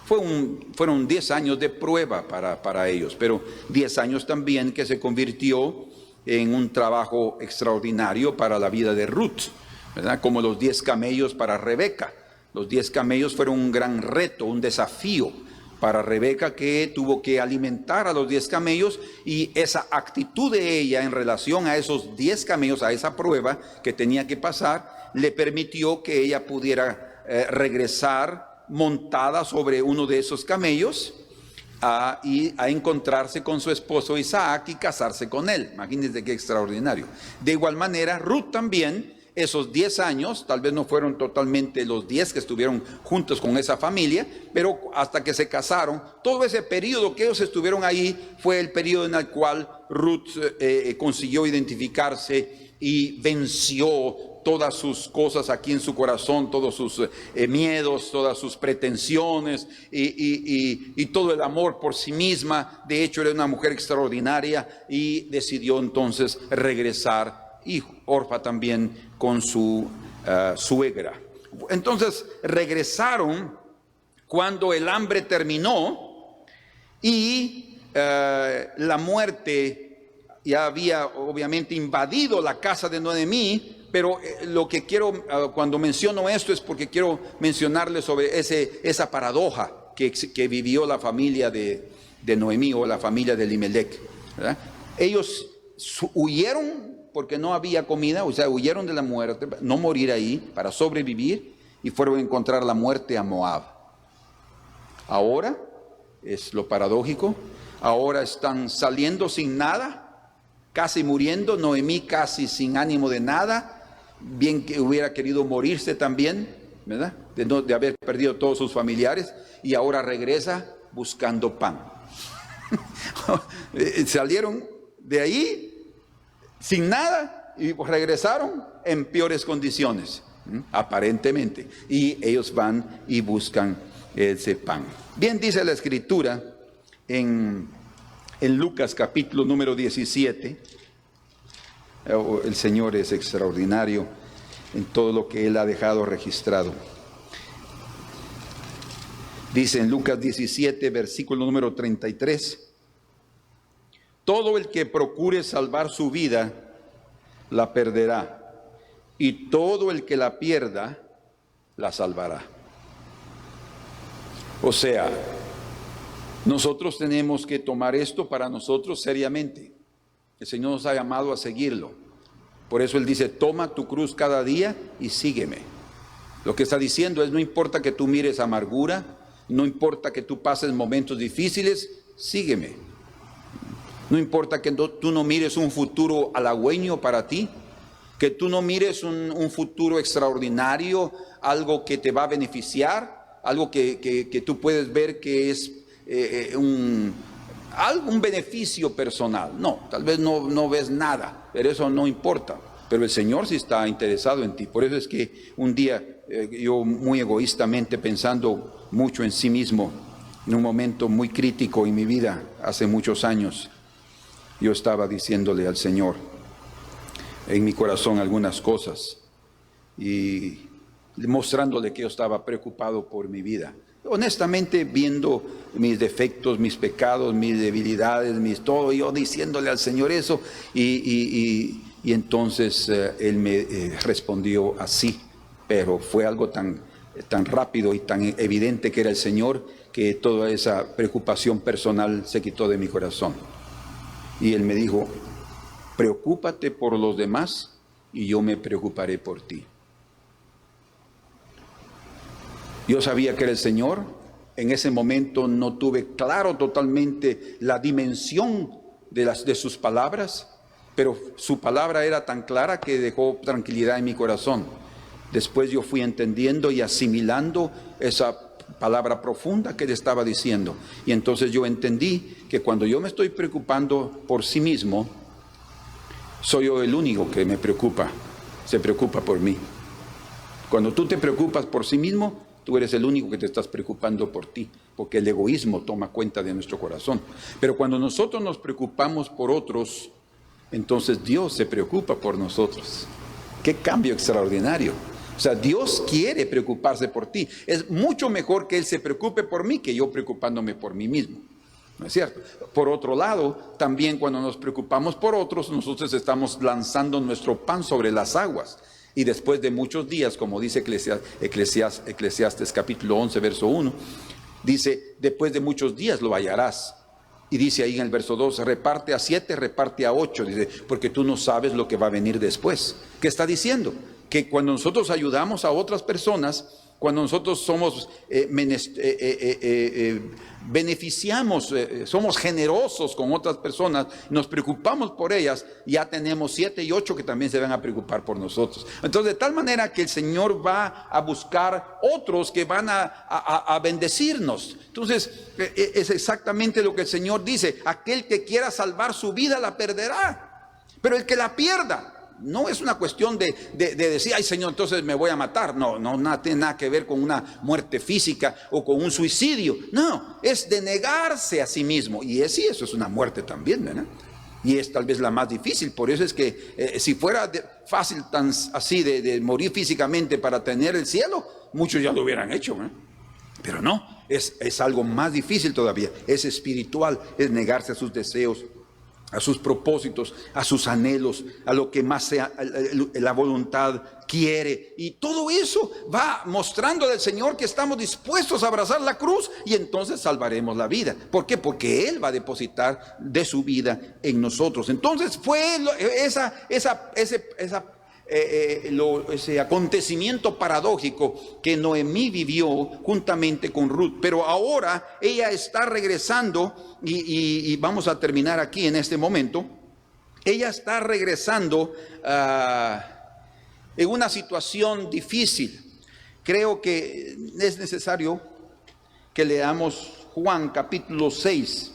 Fueron 10 años de prueba para ellos, pero 10 años también que se convirtió en un trabajo extraordinario para la vida de Ruth, ¿verdad? Como los 10 camellos para Rebeca. Los 10 camellos fueron un gran reto, un desafío para Rebeca, que tuvo que alimentar a los 10 camellos, y esa actitud de ella en relación a esos 10 camellos, a esa prueba que tenía que pasar, le permitió que ella pudiera regresar montada sobre uno de esos camellos y a encontrarse con su esposo Isaac y casarse con él. Imagínense qué extraordinario. De igual manera, Ruth también, esos 10 años, tal vez no fueron totalmente los 10 que estuvieron juntos con esa familia, pero hasta que se casaron, todo ese periodo que ellos estuvieron ahí fue el periodo en el cual Ruth consiguió identificarse y venció todas sus cosas aquí en su corazón, todos sus miedos, todas sus pretensiones y todo el amor por sí misma. De hecho, era una mujer extraordinaria y decidió entonces regresar, y Orfa también con su suegra. Entonces regresaron cuando el hambre terminó y la muerte ya había obviamente invadido la casa de Noemí. Pero lo que quiero, cuando menciono esto, es porque quiero mencionarles sobre esa paradoja que vivió la familia de Noemí, o la familia de Elimelech, ¿verdad? Ellos huyeron porque no había comida, o sea, huyeron de la muerte, no morir ahí, para sobrevivir, y fueron a encontrar la muerte a Moab. Ahora, es lo paradójico, ahora están saliendo sin nada, casi muriendo, Noemí casi sin ánimo de nada, bien que hubiera querido morirse también, ¿verdad? De haber perdido todos sus familiares, y ahora regresa buscando pan. Salieron de ahí sin nada y regresaron en peores condiciones, aparentemente, y ellos van y buscan ese pan. Bien dice la Escritura en Lucas capítulo número 17. El Señor es extraordinario en todo lo que Él ha dejado registrado. Dice en Lucas 17, versículo número 33: todo el que procure salvar su vida, la perderá, y todo el que la pierda, la salvará. O sea, nosotros tenemos que tomar esto para nosotros seriamente. El Señor nos ha llamado a seguirlo. Por eso Él dice: toma tu cruz cada día y sígueme. Lo que está diciendo es: no importa que tú mires amargura, no importa que tú pases momentos difíciles, sígueme. No importa que tú no mires un futuro halagüeño para ti, que tú no mires un futuro extraordinario, algo que te va a beneficiar, algo que tú puedes ver que es algún beneficio personal. No, tal vez no ves nada, pero eso no importa. Pero el Señor sí está interesado en ti. Por eso es que un día yo, muy egoístamente, pensando mucho en sí mismo, en un momento muy crítico en mi vida, hace muchos años, yo estaba diciéndole al Señor en mi corazón algunas cosas y mostrándole que yo estaba preocupado por mi vida. Honestamente, viendo mis defectos, mis pecados, mis debilidades, todo, yo diciéndole al Señor eso, y entonces Él me respondió así, pero fue algo tan rápido y tan evidente que era el Señor, que toda esa preocupación personal se quitó de mi corazón. Y Él me dijo: preocúpate por los demás y yo me preocuparé por ti. Yo sabía que era el Señor. En ese momento no tuve claro totalmente la dimensión de sus palabras, pero su palabra era tan clara que dejó tranquilidad en mi corazón. Después yo fui entendiendo y asimilando esa palabra profunda que le estaba diciendo. Y entonces yo entendí que cuando yo me estoy preocupando por sí mismo, soy yo el único que se preocupa por mí. Cuando tú te preocupas por sí mismo, tú eres el único que te estás preocupando por ti, porque el egoísmo toma cuenta de nuestro corazón. Pero cuando nosotros nos preocupamos por otros, entonces Dios se preocupa por nosotros. ¡Qué cambio extraordinario! O sea, Dios quiere preocuparse por ti. Es mucho mejor que Él se preocupe por mí que yo preocupándome por mí mismo. ¿No es cierto? Por otro lado, también cuando nos preocupamos por otros, nosotros estamos lanzando nuestro pan sobre las aguas. Y después de muchos días, como dice Eclesiastes capítulo 11, verso 1, dice, después de muchos días lo hallarás. Y dice ahí en el verso 2, reparte a 7, reparte a 8, dice, porque tú no sabes lo que va a venir después. ¿Qué está diciendo? Que cuando nosotros ayudamos a otras personas, cuando nosotros somos beneficiamos, somos generosos con otras personas, nos preocupamos por ellas, ya tenemos 7 y 8 que también se van a preocupar por nosotros. Entonces, de tal manera que el Señor va a buscar otros que van a bendecirnos. Entonces, es exactamente lo que el Señor dice: aquel que quiera salvar su vida la perderá, pero el que la pierda. No es una cuestión de decir, ay Señor, entonces me voy a matar. No, nada tiene nada que ver con una muerte física o con un suicidio. No, es de negarse a sí mismo. Y sí, eso es una muerte también, ¿verdad? Y es tal vez la más difícil. Por eso es que si fuera fácil tan así de morir físicamente para tener el cielo, muchos ya lo hubieran hecho, ¿verdad? Pero no, es algo más difícil todavía. Es espiritual, es negarse a sus deseos, a sus propósitos, a sus anhelos, a lo que más sea la voluntad quiere. Y todo eso va mostrando al Señor que estamos dispuestos a abrazar la cruz, y entonces salvaremos la vida. ¿Por qué? Porque Él va a depositar de su vida en nosotros. Entonces fue ese acontecimiento paradójico que Noemí vivió juntamente con Ruth. Pero ahora ella está regresando, y vamos a terminar aquí en este momento. Ella está regresando en una situación difícil. Creo que es necesario que leamos Juan capítulo 6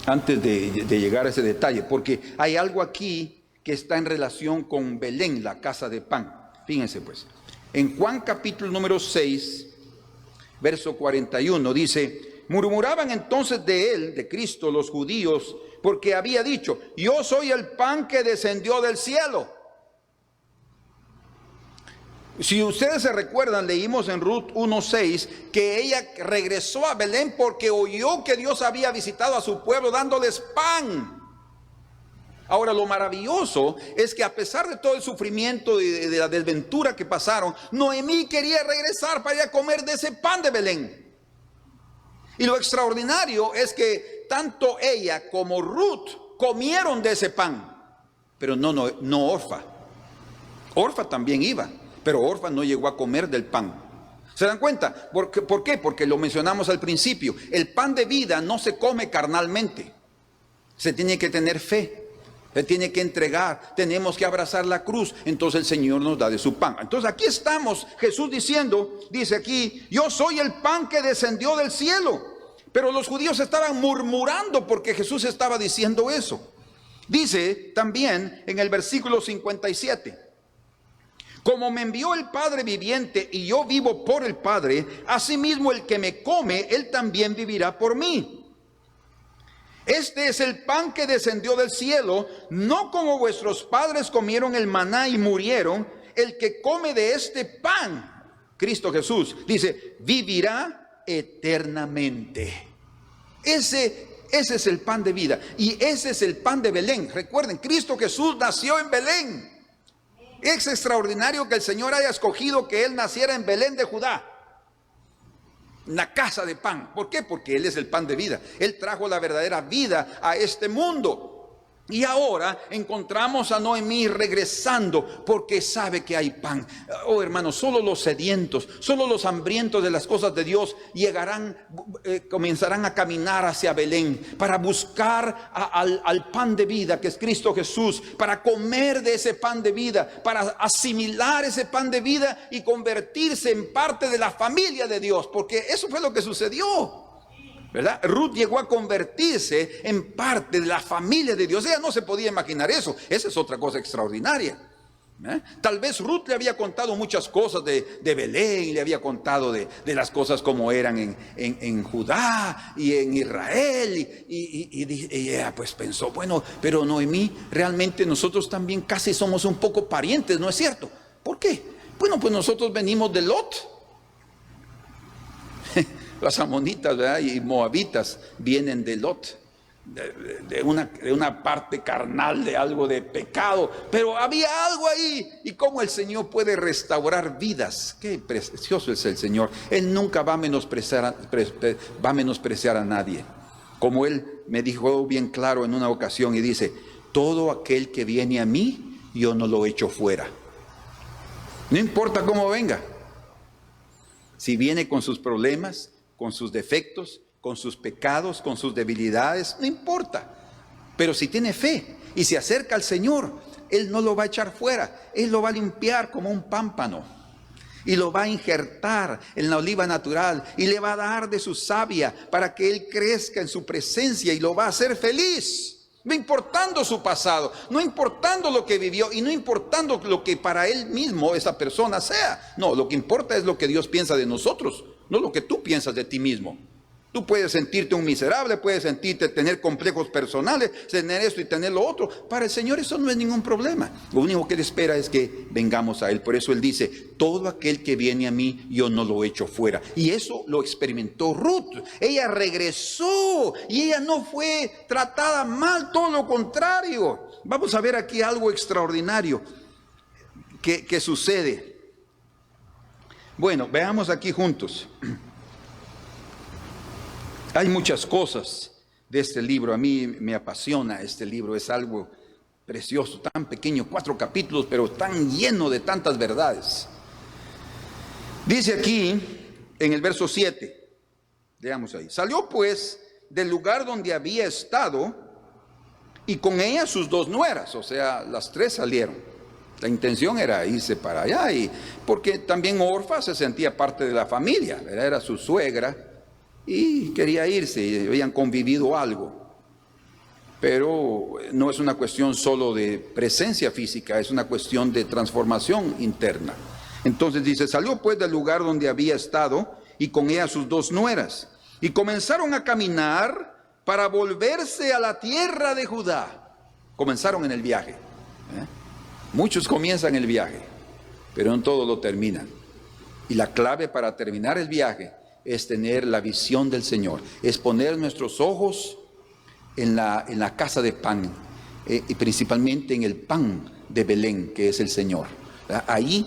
antes de llegar a ese detalle, porque hay algo aquí que está en relación con Belén, la casa de pan. Fíjense pues, en Juan capítulo número 6, verso 41, dice: murmuraban entonces de él, de Cristo, los judíos, porque había dicho: yo soy el pan que descendió del cielo. Si ustedes se recuerdan, leímos en Ruth 1:6 que ella regresó a Belén porque oyó que Dios había visitado a su pueblo dándoles pan. Ahora, lo maravilloso es que a pesar de todo el sufrimiento y de la desventura que pasaron, Noemí quería regresar para ir a comer de ese pan de Belén. Y lo extraordinario es que tanto ella como Ruth comieron de ese pan, pero no Orfa. Orfa también iba, pero Orfa no llegó a comer del pan. ¿Se dan cuenta? ¿Por qué? Porque lo mencionamos al principio. El pan de vida no se come carnalmente. Se tiene que tener fe. Se tiene que entregar, tenemos que abrazar la cruz. Entonces el Señor nos da de su pan. Entonces aquí estamos, Jesús dice aquí: yo soy el pan que descendió del cielo. Pero los judíos estaban murmurando porque Jesús estaba diciendo eso. Dice también en el versículo 57: como me envió el Padre viviente y yo vivo por el Padre, asimismo el que me come, él también vivirá por mí. Este es el pan que descendió del cielo, no como vuestros padres comieron el maná y murieron. El que come de este pan, Cristo Jesús, dice, vivirá eternamente. Ese es el pan de vida, y ese es el pan de Belén. Recuerden, Cristo Jesús nació en Belén. Es extraordinario que el Señor haya escogido que Él naciera en Belén de Judá, la casa de pan. ¿Por qué? Porque Él es el pan de vida. Él trajo la verdadera vida a este mundo. Y ahora encontramos a Noemí regresando porque sabe que hay pan. Oh, hermanos, solo los sedientos, solo los hambrientos de las cosas de Dios comenzarán a caminar hacia Belén para buscar al pan de vida, que es Cristo Jesús, para comer de ese pan de vida, para asimilar ese pan de vida y convertirse en parte de la familia de Dios, porque eso fue lo que sucedió, ¿verdad? Ruth llegó a convertirse en parte de la familia de Dios. Ella no se podía imaginar eso. Esa es otra cosa extraordinaria. Tal vez Ruth le había contado muchas cosas de Belén, le había contado de las cosas como eran en Judá y en Israel, y ella pues pensó, bueno, pero Noemí, realmente nosotros también casi somos un poco parientes, ¿no es cierto? ¿Por qué? Bueno, pues nosotros venimos de Lot. Las amonitas, ¿verdad? Y moabitas vienen de Lot. De una parte carnal, de algo de pecado, pero había algo ahí. Y cómo el Señor puede restaurar vidas. Qué precioso es el Señor. Él nunca va a menospreciar a nadie. Como Él me dijo bien claro en una ocasión y dice: todo aquel que viene a mí, yo no lo echo fuera. No importa cómo venga. Si viene con sus problemas, con sus defectos, con sus pecados, con sus debilidades, no importa. Pero si tiene fe y se acerca al Señor, Él no lo va a echar fuera. Él lo va a limpiar como un pámpano y lo va a injertar en la oliva natural y le va a dar de su savia para que Él crezca en su presencia y lo va a hacer feliz. No importando su pasado, no importando lo que vivió y no importando lo que para Él mismo esa persona sea. No, lo que importa es lo que Dios piensa de nosotros, no lo que tú piensas de ti mismo. Tú puedes sentirte un miserable, puedes sentirte tener complejos personales, tener esto y tener lo otro. Para el Señor eso no es ningún problema. Lo único que Él espera es que vengamos a Él. Por eso Él dice: todo aquel que viene a mí, yo no lo echo fuera. Y eso lo experimentó Ruth. Ella regresó y ella no fue tratada mal, todo lo contrario. Vamos a ver aquí algo extraordinario que sucede. Bueno, veamos aquí juntos. Hay muchas cosas de este libro. A mí me apasiona este libro. Es algo precioso, tan pequeño, 4 capítulos, pero tan lleno de tantas verdades. Dice aquí en el verso 7, veamos ahí: salió pues del lugar donde había estado y con ella sus 2 nueras, o sea, las 3 salieron. La intención era irse para allá, y porque también Orfa se sentía parte de la familia, ¿verdad? Era su suegra y quería irse, y habían convivido algo. Pero no es una cuestión solo de presencia física, es una cuestión de transformación interna. Entonces dice: salió pues del lugar donde había estado y con ella sus 2 nueras, y comenzaron a caminar para volverse a la tierra de Judá. Comenzaron en el viaje. Muchos comienzan el viaje, pero no todos lo terminan. Y la clave para terminar el viaje es tener la visión del Señor, es poner nuestros ojos en la casa de pan, y principalmente en el pan de Belén, que es el Señor. Ahí,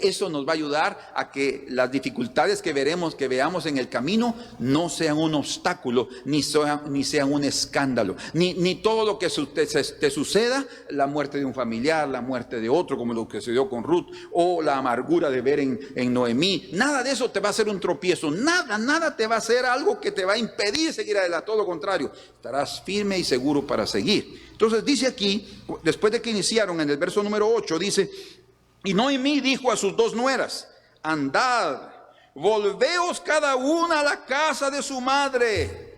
eso nos va a ayudar a que las dificultades que veamos en el camino no sean un obstáculo, ni sean un escándalo, ni todo lo que te suceda, la muerte de un familiar, la muerte de otro, como lo que se dio con Ruth, o la amargura de ver en Noemí. Nada de eso te va a hacer un tropiezo, nada te va a hacer algo que te va a impedir seguir adelante. Todo lo contrario, estarás firme y seguro para seguir. Entonces dice aquí, después de que iniciaron en el verso número 8, dice: y Noemí dijo a sus 2 nueras: andad, volveos cada una a la casa de su madre.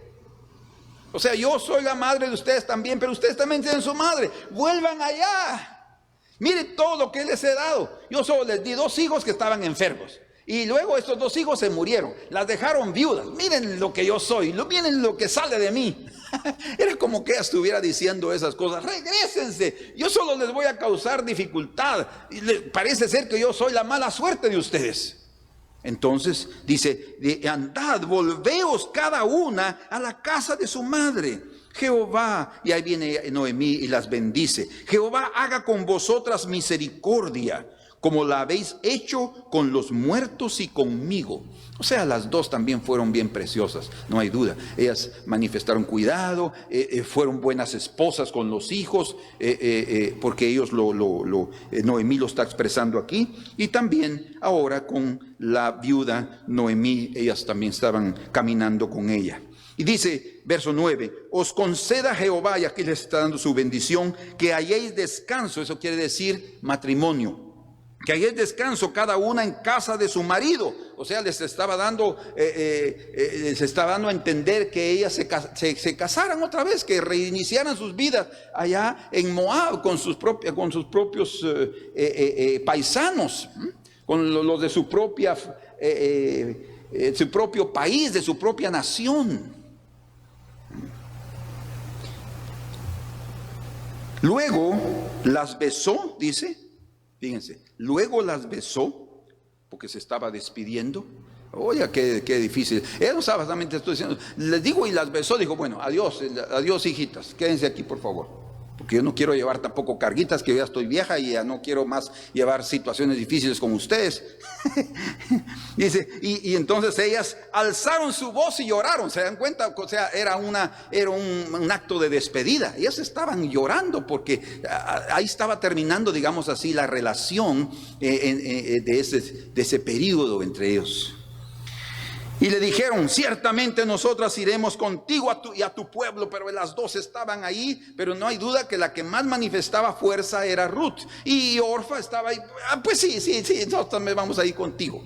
O sea, yo soy la madre de ustedes también, pero ustedes también tienen su madre. Vuelvan allá. Miren todo lo que les he dado. Yo solo les di 2 hijos que estaban enfermos, y luego estos 2 hijos se murieron, las dejaron viudas. Miren lo que yo soy, miren lo que sale de mí. Era como que ella estuviera diciendo esas cosas: regrésense, yo solo les voy a causar dificultad, y parece ser que yo soy la mala suerte de ustedes. Entonces dice: andad, volveos cada una a la casa de su madre. Jehová, y ahí viene Noemí y las bendice: Jehová haga con vosotras misericordia, como la habéis hecho con los muertos y conmigo. O sea, las 2 también fueron bien preciosas, no hay duda. Ellas manifestaron cuidado, fueron buenas esposas con los hijos, porque ellos Noemí lo está expresando aquí. Y también ahora con la viuda Noemí, ellas también estaban caminando con ella. Y dice, verso 9: os conceda Jehová, y aquí les está dando su bendición, que halléis descanso. Eso quiere decir matrimonio. Que halléis descanso cada una en casa de su marido. O sea, les estaba dando a entender que ellas se casaran otra vez, que reiniciaran sus vidas allá en Moab con sus propios paisanos, con los de su propio país, de su propia nación. Luego las besó, dice, Fíjense, luego las besó porque se estaba despidiendo. Oye, qué difícil. Ella no estaba, solamente estoy diciendo, les digo, y las besó, dijo, bueno, adiós, adiós hijitas, quédense aquí por favor. Porque yo no quiero llevar tampoco carguitas, que ya estoy vieja y ya no quiero más llevar situaciones difíciles con ustedes. Dice, y entonces ellas alzaron su voz y lloraron. ¿Se dan cuenta? O sea, era un acto de despedida. Ellas estaban llorando porque ahí estaba terminando, digamos así, la relación de ese periodo entre ellos. Y le dijeron, ciertamente nosotras iremos contigo y a tu pueblo. Pero las dos estaban ahí, pero no hay duda que la que más manifestaba fuerza era Ruth. Y Orfa estaba ahí, pues sí, nosotros también vamos a ir contigo,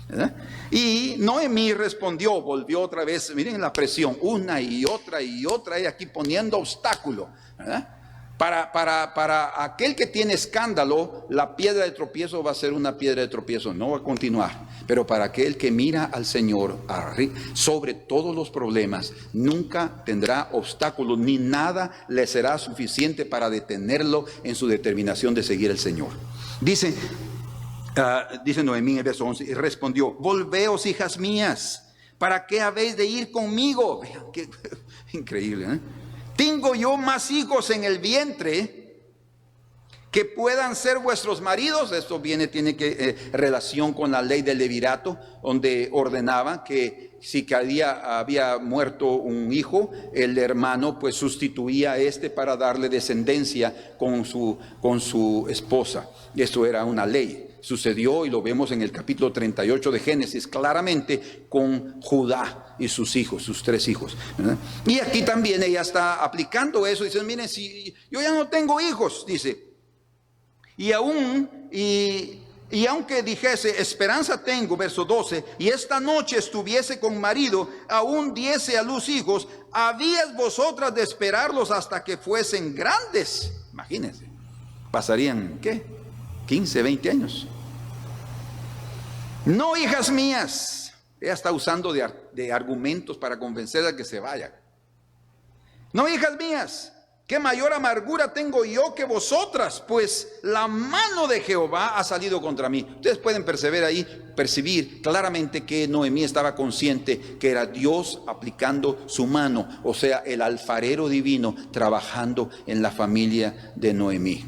¿verdad? Y Noemí respondió, volvió otra vez, miren la presión, una y otra, y aquí poniendo obstáculo, ¿verdad? Para aquel que tiene escándalo, la piedra de tropiezo va a ser una piedra de tropiezo, no va a continuar. Pero para aquel que mira al Señor sobre todos los problemas, nunca tendrá obstáculos, ni nada le será suficiente para detenerlo en su determinación de seguir al Señor. Dice Noemí en el verso 11, y respondió, volveos, hijas mías, ¿para qué habéis de ir conmigo? Vean, qué increíble, ¿eh? Tengo yo más hijos en el vientre que puedan ser vuestros maridos. Esto tiene relación con la ley del levirato, donde ordenaba que si había muerto un hijo, el hermano pues sustituía a para darle descendencia con su esposa. Y esto era una ley. Sucedió, y lo vemos en el capítulo 38 de Génesis, claramente con Judá y sus hijos, sus 3 hijos, ¿verdad? Y aquí también ella está aplicando eso. Dice, miren, si yo ya no tengo hijos, dice, y aunque dijese, esperanza tengo, verso 12, y esta noche estuviese con marido, aún diese a luz hijos, habías vosotras de esperarlos hasta que fuesen grandes. Imagínense, pasarían, ¿qué? 15, 20 años. No, hijas mías. Ella está usando de argumentos para convencerla de que se vaya. No, hijas mías, qué mayor amargura tengo yo que vosotras, pues la mano de Jehová ha salido contra mí. Ustedes pueden percibir claramente que Noemí estaba consciente que era Dios aplicando su mano, o sea, el alfarero divino trabajando en la familia de Noemí.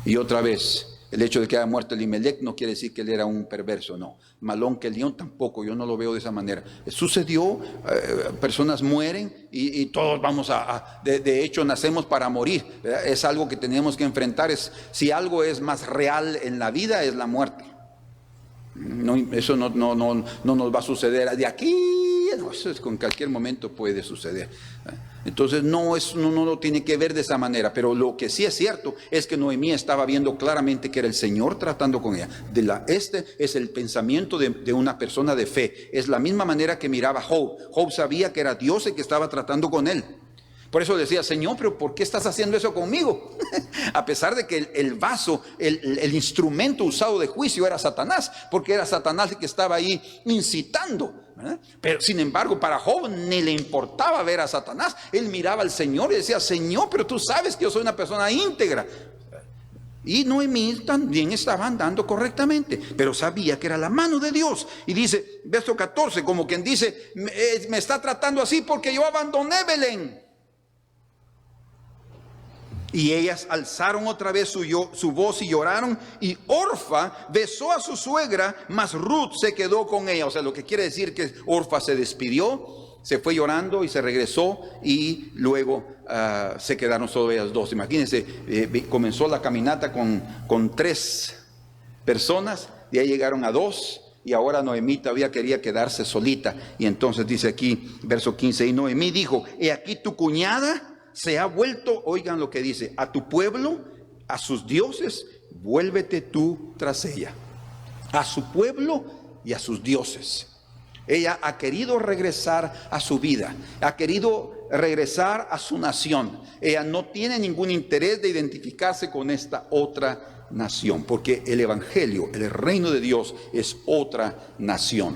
Y otra vez, el hecho de que haya muerto Elimelech no quiere decir que él era un perverso, no. Malón que el león tampoco, yo no lo veo de esa manera. Sucedió, personas mueren y todos vamos de hecho nacemos para morir, ¿verdad? Es algo que tenemos que enfrentar. Si algo es más real en la vida es la muerte. No, eso no nos va a suceder de aquí, no, eso es con cualquier momento puede suceder. Entonces no lo tiene que ver de esa manera, pero lo que sí es cierto es que Noemí estaba viendo claramente que era el Señor tratando con ella. Este es el pensamiento de una persona de fe. Es la misma manera que miraba Job. Job sabía que era Dios el que estaba tratando con él. Por eso decía, Señor, pero ¿por qué estás haciendo eso conmigo? A pesar de que el vaso, el instrumento usado de juicio era Satanás, porque era Satanás el que estaba ahí incitando, ¿verdad? Pero sin embargo, para Job ni le importaba ver a Satanás. Él miraba al Señor y decía, Señor, pero tú sabes que yo soy una persona íntegra. Y Noemí también estaba andando correctamente, pero sabía que era la mano de Dios. Y dice, verso 14, como quien dice, me está tratando así porque yo abandoné Belén. Y ellas alzaron otra vez su voz y lloraron. Y Orfa besó a su suegra, mas Ruth se quedó con ella. O sea, lo que quiere decir que Orfa se despidió, se fue llorando y se regresó. Y luego se quedaron solo ellas dos. Imagínense, comenzó la caminata con 3 personas. De ahí llegaron a 2. Y ahora Noemí todavía quería quedarse solita. Y entonces dice aquí, verso 15. Y Noemí dijo, he aquí tu cuñada se ha vuelto, oigan lo que dice, a tu pueblo, a sus dioses, vuélvete tú tras ella. A su pueblo y a sus dioses. Ella ha querido regresar a su vida, ha querido regresar a su nación. Ella no tiene ningún interés de identificarse con esta otra nación, porque el evangelio, el reino de Dios es otra nación.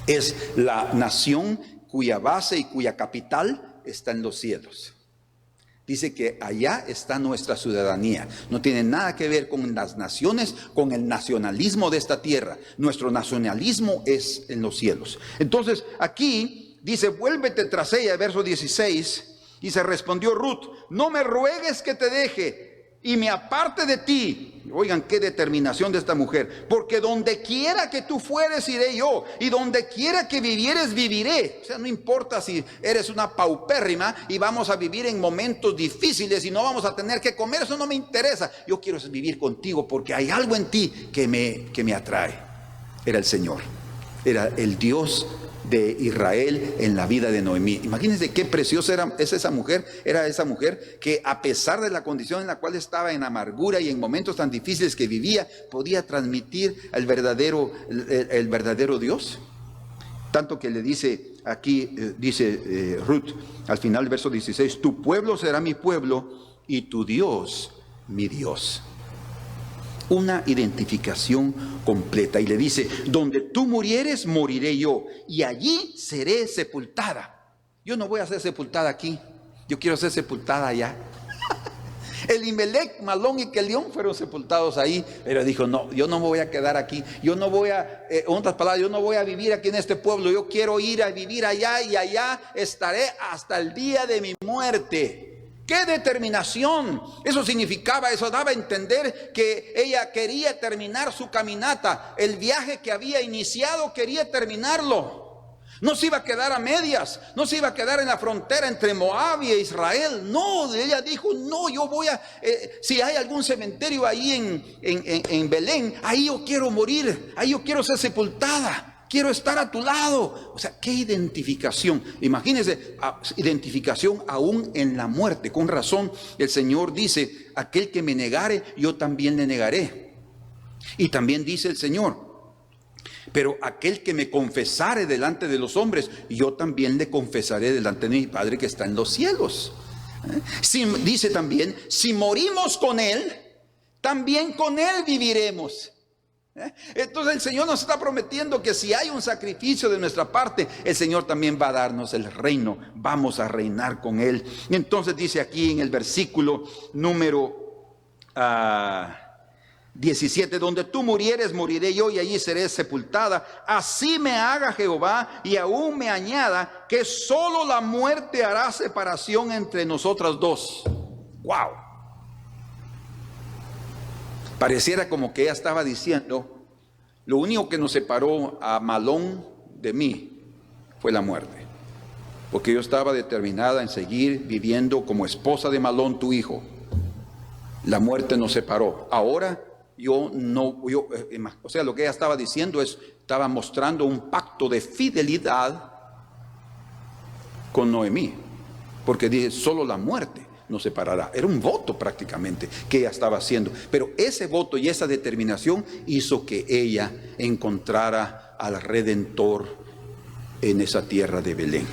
Es la nación cuya base y cuya capital está en los cielos. Dice que allá está nuestra ciudadanía. No tiene nada que ver con las naciones, con el nacionalismo de esta tierra. Nuestro nacionalismo es en los cielos. Entonces aquí dice, vuélvete tras ella, verso 16. Y se respondió Ruth, no me ruegues que te deje y me aparte de ti. Oigan qué determinación de esta mujer. Porque donde quiera que tú fueres, iré yo. Y donde quiera que vivieres, viviré. O sea, no importa si eres una paupérrima y vamos a vivir en momentos difíciles y no vamos a tener que comer. Eso no me interesa. Yo quiero vivir contigo porque hay algo en ti que me atrae. Era el Señor. Era el Dios de Israel en la vida de Noemí. Imagínense qué preciosa es esa mujer. Era esa mujer que, a pesar de la condición en la cual estaba, en amargura y en momentos tan difíciles que vivía, podía transmitir el verdadero Dios. Tanto que le dice aquí, dice Ruth al final del verso 16, tu pueblo será mi pueblo y tu Dios mi Dios. Una identificación completa. Y le dice, donde tú murieres, moriré yo, y allí seré sepultada. Yo no voy a ser sepultada aquí, yo quiero ser sepultada allá. Elimelech, Malón y Kelión fueron sepultados ahí, pero dijo, no, yo no me voy a quedar aquí, yo no voy a, en otras palabras, yo no voy a vivir aquí en este pueblo, yo quiero ir a vivir allá y allá estaré hasta el día de mi muerte. ¡Qué determinación! Eso significaba, eso daba a entender que ella quería terminar su caminata. El viaje que había iniciado quería terminarlo. No se iba a quedar a medias, no se iba a quedar en la frontera entre Moab y Israel. No, ella dijo, no, yo voy a, si hay algún cementerio ahí en Belén, ahí yo quiero morir, ahí yo quiero ser sepultada. Quiero estar a tu lado. O sea, qué identificación. Imagínense, identificación aún en la muerte. Con razón el Señor dice, aquel que me negare, yo también le negaré. Y también dice el Señor, pero aquel que me confesare delante de los hombres, yo también le confesaré delante de mi Padre que está en los cielos. Dice también, si morimos con Él, también con Él viviremos. Entonces el Señor nos está prometiendo que si hay un sacrificio de nuestra parte, el Señor también va a darnos el reino. Vamos a reinar con Él. Y entonces dice aquí en el versículo número 17, donde tú murieres, moriré yo y allí seré sepultada. Así me haga Jehová y aún me añada que solo la muerte hará separación entre nosotras dos. ¡Wow! Pareciera como que ella estaba diciendo, lo único que nos separó a Malón de mí fue la muerte. Porque yo estaba determinada en seguir viviendo como esposa de Malón, tu hijo. La muerte nos separó. Ahora o sea, lo que ella estaba diciendo estaba mostrando un pacto de fidelidad con Noemí. Porque dije, solo la muerte nos separará. Era un voto prácticamente que ella estaba haciendo, pero ese voto y esa determinación hizo que ella encontrara al Redentor en esa tierra de Belén.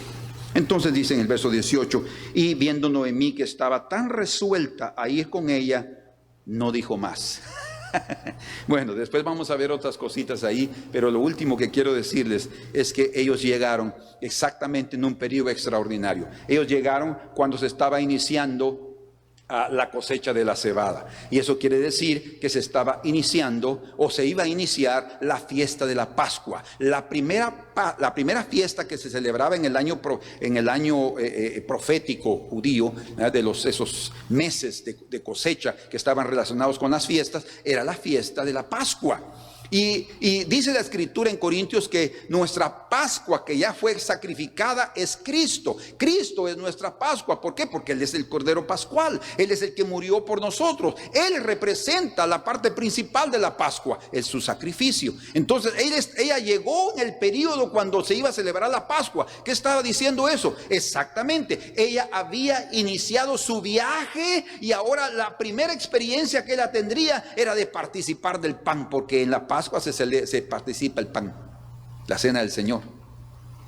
Entonces dice en el verso 18, y viendo Noemí que estaba tan resuelta a ir con ella, no dijo más. Bueno, después vamos a ver otras cositas ahí, pero lo último que quiero decirles es que ellos llegaron exactamente en un periodo extraordinario. Ellos llegaron cuando se estaba iniciando la cosecha de la cebada, y eso quiere decir que se estaba iniciando o se iba a iniciar la fiesta de la Pascua, la primera fiesta que se celebraba en el año profético judío, de esos meses de cosecha que estaban relacionados con las fiestas, era la fiesta de la Pascua. Y dice la Escritura en Corintios que nuestra Pascua que ya fue sacrificada es Cristo. Cristo es nuestra Pascua. ¿Por qué? Porque Él es el Cordero Pascual. Él es el que murió por nosotros. Él representa la parte principal de la Pascua, es su sacrificio. Entonces ella llegó en el periodo cuando se iba a celebrar la Pascua. ¿Qué estaba diciendo eso? Exactamente, ella había iniciado su viaje y ahora la primera experiencia que ella tendría era de participar del pan, porque en la Pascua se participa el pan, la cena del Señor,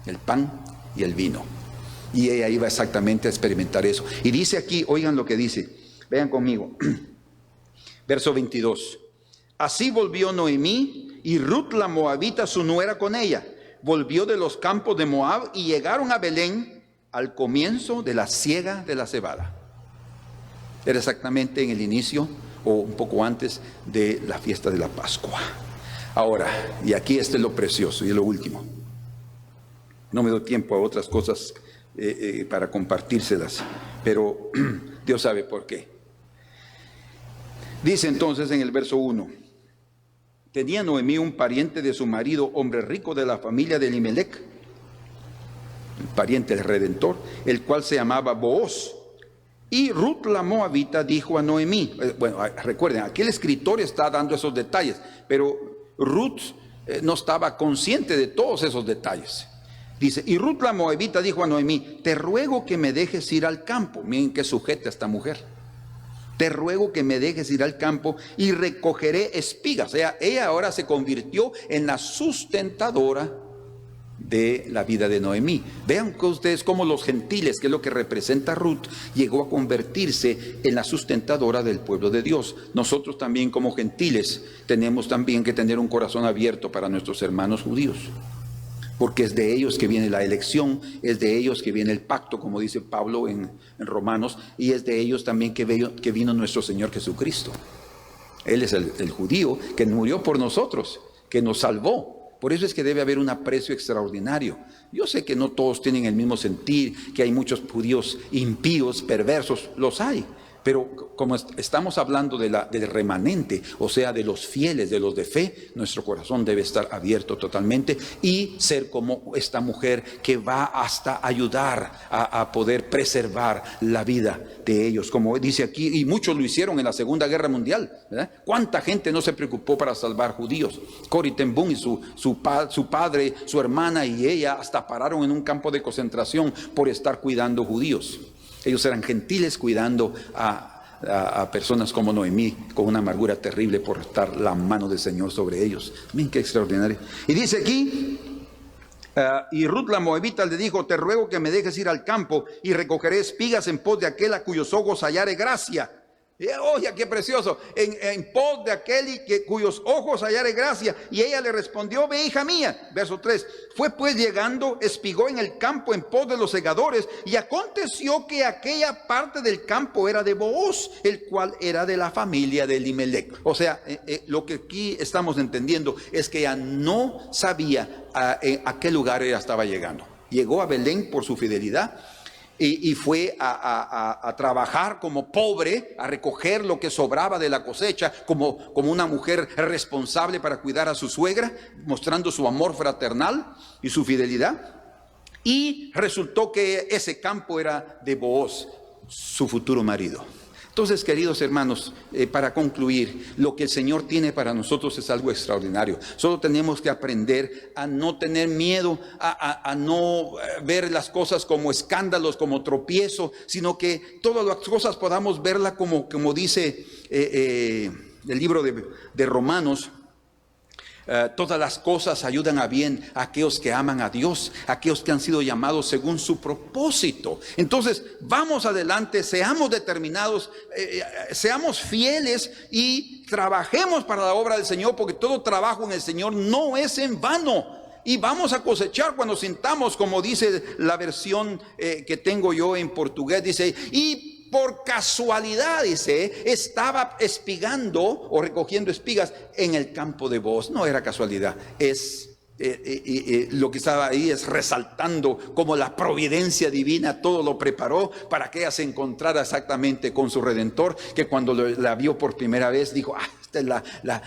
el pan y el vino. Y ella iba exactamente a experimentar eso. Y dice aquí, oigan lo que dice, vean conmigo, verso 22. Así volvió Noemí y Ruth la moabita, su nuera, con ella. Volvió de los campos de Moab y llegaron a Belén al comienzo de la siega de la cebada. Era exactamente en el inicio o un poco antes de la fiesta de la Pascua. Ahora, y aquí este es lo precioso y es lo último. No me doy tiempo a otras cosas para compartírselas, pero Dios sabe por qué. Dice entonces en el verso 1: tenía Noemí un pariente de su marido, hombre rico de la familia de Elimelec, el pariente del Redentor, el cual se llamaba Booz. Y Ruth la Moabita dijo a Noemí, bueno, recuerden, aquí el escritor está dando esos detalles, pero Ruth no estaba consciente de todos esos detalles. Dice, y Ruth la Moabita dijo a Noemí: te ruego que me dejes ir al campo. Miren qué sujeta esta mujer. Te ruego que me dejes ir al campo y recogeré espigas. O sea, ella ahora se convirtió en la sustentadora de la vida de Noemí. Vean que ustedes cómo los gentiles, que es lo que representa Ruth, llegó a convertirse en la sustentadora del pueblo de Dios. Nosotros también como gentiles tenemos también que tener un corazón abierto para nuestros hermanos judíos, porque es de ellos que viene la elección, es de ellos que viene el pacto, como dice Pablo en Romanos, y es de ellos también que vino nuestro Señor Jesucristo. Él es el judío que murió por nosotros, que nos salvó. Por eso es que debe haber un aprecio extraordinario. Yo sé que no todos tienen el mismo sentir, que hay muchos judíos impíos, perversos, los hay. Pero como estamos hablando del remanente, o sea, de los fieles, de los de fe, nuestro corazón debe estar abierto totalmente y ser como esta mujer que va hasta ayudar a poder preservar la vida de ellos. Como dice aquí, y muchos lo hicieron en la Segunda Guerra Mundial, ¿verdad? ¿Cuánta gente no se preocupó para salvar judíos? Corrie ten Boom y su padre, su hermana y ella hasta pararon en un campo de concentración por estar cuidando judíos. Ellos eran gentiles cuidando a personas como Noemí, con una amargura terrible por estar la mano del Señor sobre ellos. Miren qué extraordinario. Y dice aquí, y Ruth la Moabita le dijo: te ruego que me dejes ir al campo y recogeré espigas en pos de aquel a cuyos ojos hallare gracia. Oye, qué precioso, en pos de aquel cuyos ojos hallare gracia. Y ella le respondió: ve, hija mía. Verso 3: fue pues llegando, espigó en el campo en pos de los segadores, y aconteció que aquella parte del campo era de Booz, el cual era de la familia de Elimelec. O sea, lo que aquí estamos entendiendo es que ella no sabía a qué lugar ella estaba llegando. Llegó a Belén por su fidelidad. Y fue a trabajar como pobre, a recoger lo que sobraba de la cosecha, como una mujer responsable para cuidar a su suegra, mostrando su amor fraternal y su fidelidad. Y resultó que ese campo era de Booz, su futuro marido. Entonces, queridos hermanos, para concluir, lo que el Señor tiene para nosotros es algo extraordinario. Solo tenemos que aprender a no tener miedo, a no ver las cosas como escándalos, como tropiezo, sino que todas las cosas podamos verla como dice el libro de Romanos. Todas las cosas ayudan a bien a aquellos que aman a Dios, a aquellos que han sido llamados según su propósito. Entonces, vamos adelante, seamos determinados, seamos fieles y trabajemos para la obra del Señor, porque todo trabajo en el Señor no es en vano. Y vamos a cosechar cuando sintamos, como dice la versión que tengo yo en portugués, dice: y por casualidad, dice, estaba espigando o recogiendo espigas en el campo de Booz. No era casualidad, lo que estaba ahí es resaltando como la providencia divina todo lo preparó para que ella se encontrara exactamente con su Redentor, que cuando la vio por primera vez dijo: esta es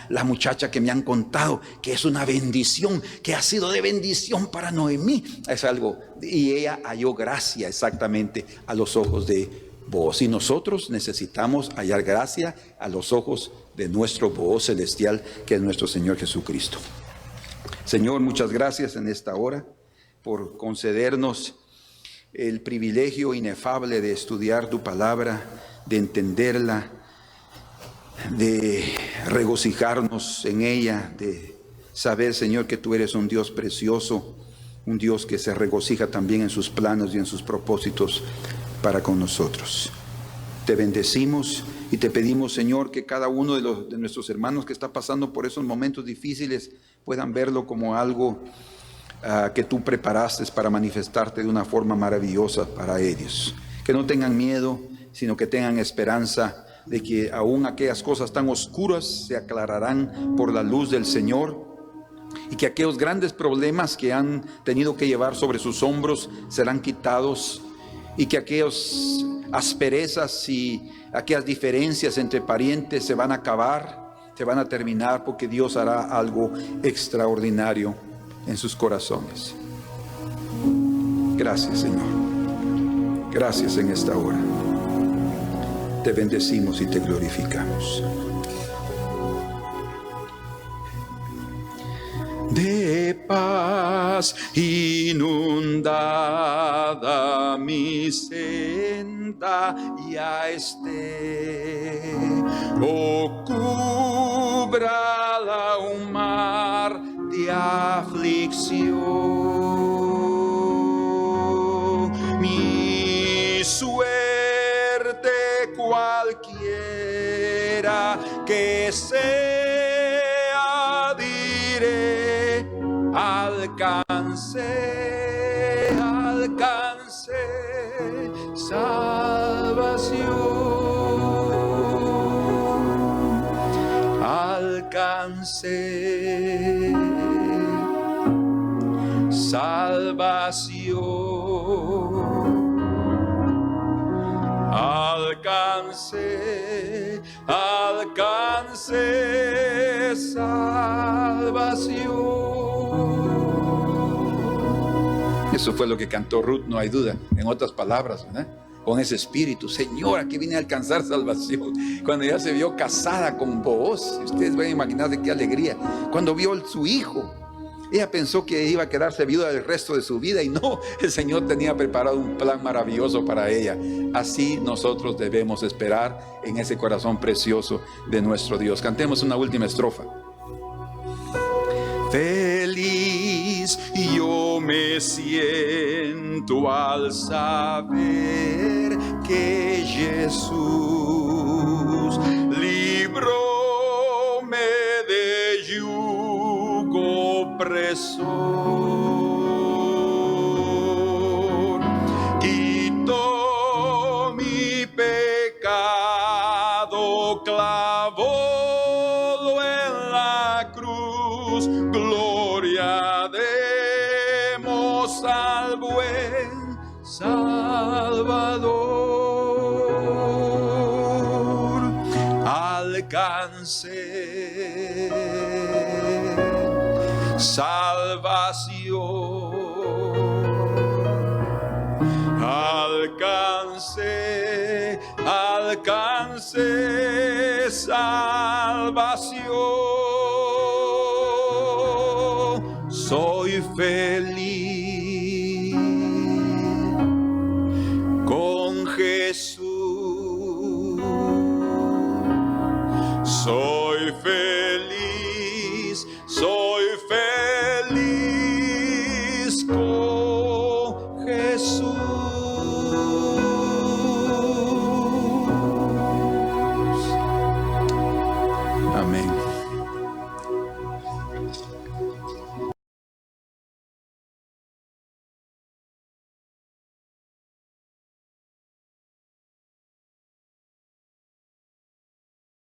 la muchacha que me han contado, que es una bendición, que ha sido de bendición para Noemí. Es algo, y ella halló gracia exactamente a los ojos de Booz. Y nosotros necesitamos hallar gracia a los ojos de nuestro Booz celestial, que es nuestro Señor Jesucristo. Señor, muchas gracias en esta hora por concedernos el privilegio inefable de estudiar tu palabra, de entenderla, de regocijarnos en ella, de saber, Señor, que tú eres un Dios precioso, un Dios que se regocija también en sus planos y en sus propósitos para con nosotros. Te bendecimos y te pedimos, Señor, que cada uno de nuestros hermanos que está pasando por esos momentos difíciles puedan verlo como algo que tú preparaste para manifestarte de una forma maravillosa para ellos. Que no tengan miedo, sino que tengan esperanza de que aún aquellas cosas tan oscuras se aclararán por la luz del Señor, y que aquellos grandes problemas que han tenido que llevar sobre sus hombros serán quitados, y que aquellas asperezas y aquellas diferencias entre parientes se van a acabar, se van a terminar, porque Dios hará algo extraordinario en sus corazones. Gracias, Señor. Gracias en esta hora. Te bendecimos y te glorificamos. De paz inundada mi senda ya esté, o cúbrala un mar de aflicción. Mi suerte cualquiera que sea, diré, alcance salvación, alcance salvación, alcance salvación. Eso fue lo que cantó Ruth, no hay duda. En otras palabras, ¿verdad? Con ese espíritu: Señora, que vine a alcanzar salvación. Cuando ella se vio casada con Booz, ustedes pueden imaginar de qué alegría. Cuando vio a su hijo, ella pensó que iba a quedarse viuda el resto de su vida, y no, el Señor tenía preparado un plan maravilloso para ella. Así nosotros debemos esperar en ese corazón precioso de nuestro Dios. Cantemos una última estrofa. Feliz yo me siento al saber que Jesús libróme de yugo opresor, quitó mi pecado, clavólo en la cruz. Gloria demos al buen Salvador. Alcance salvación, alcance salvación.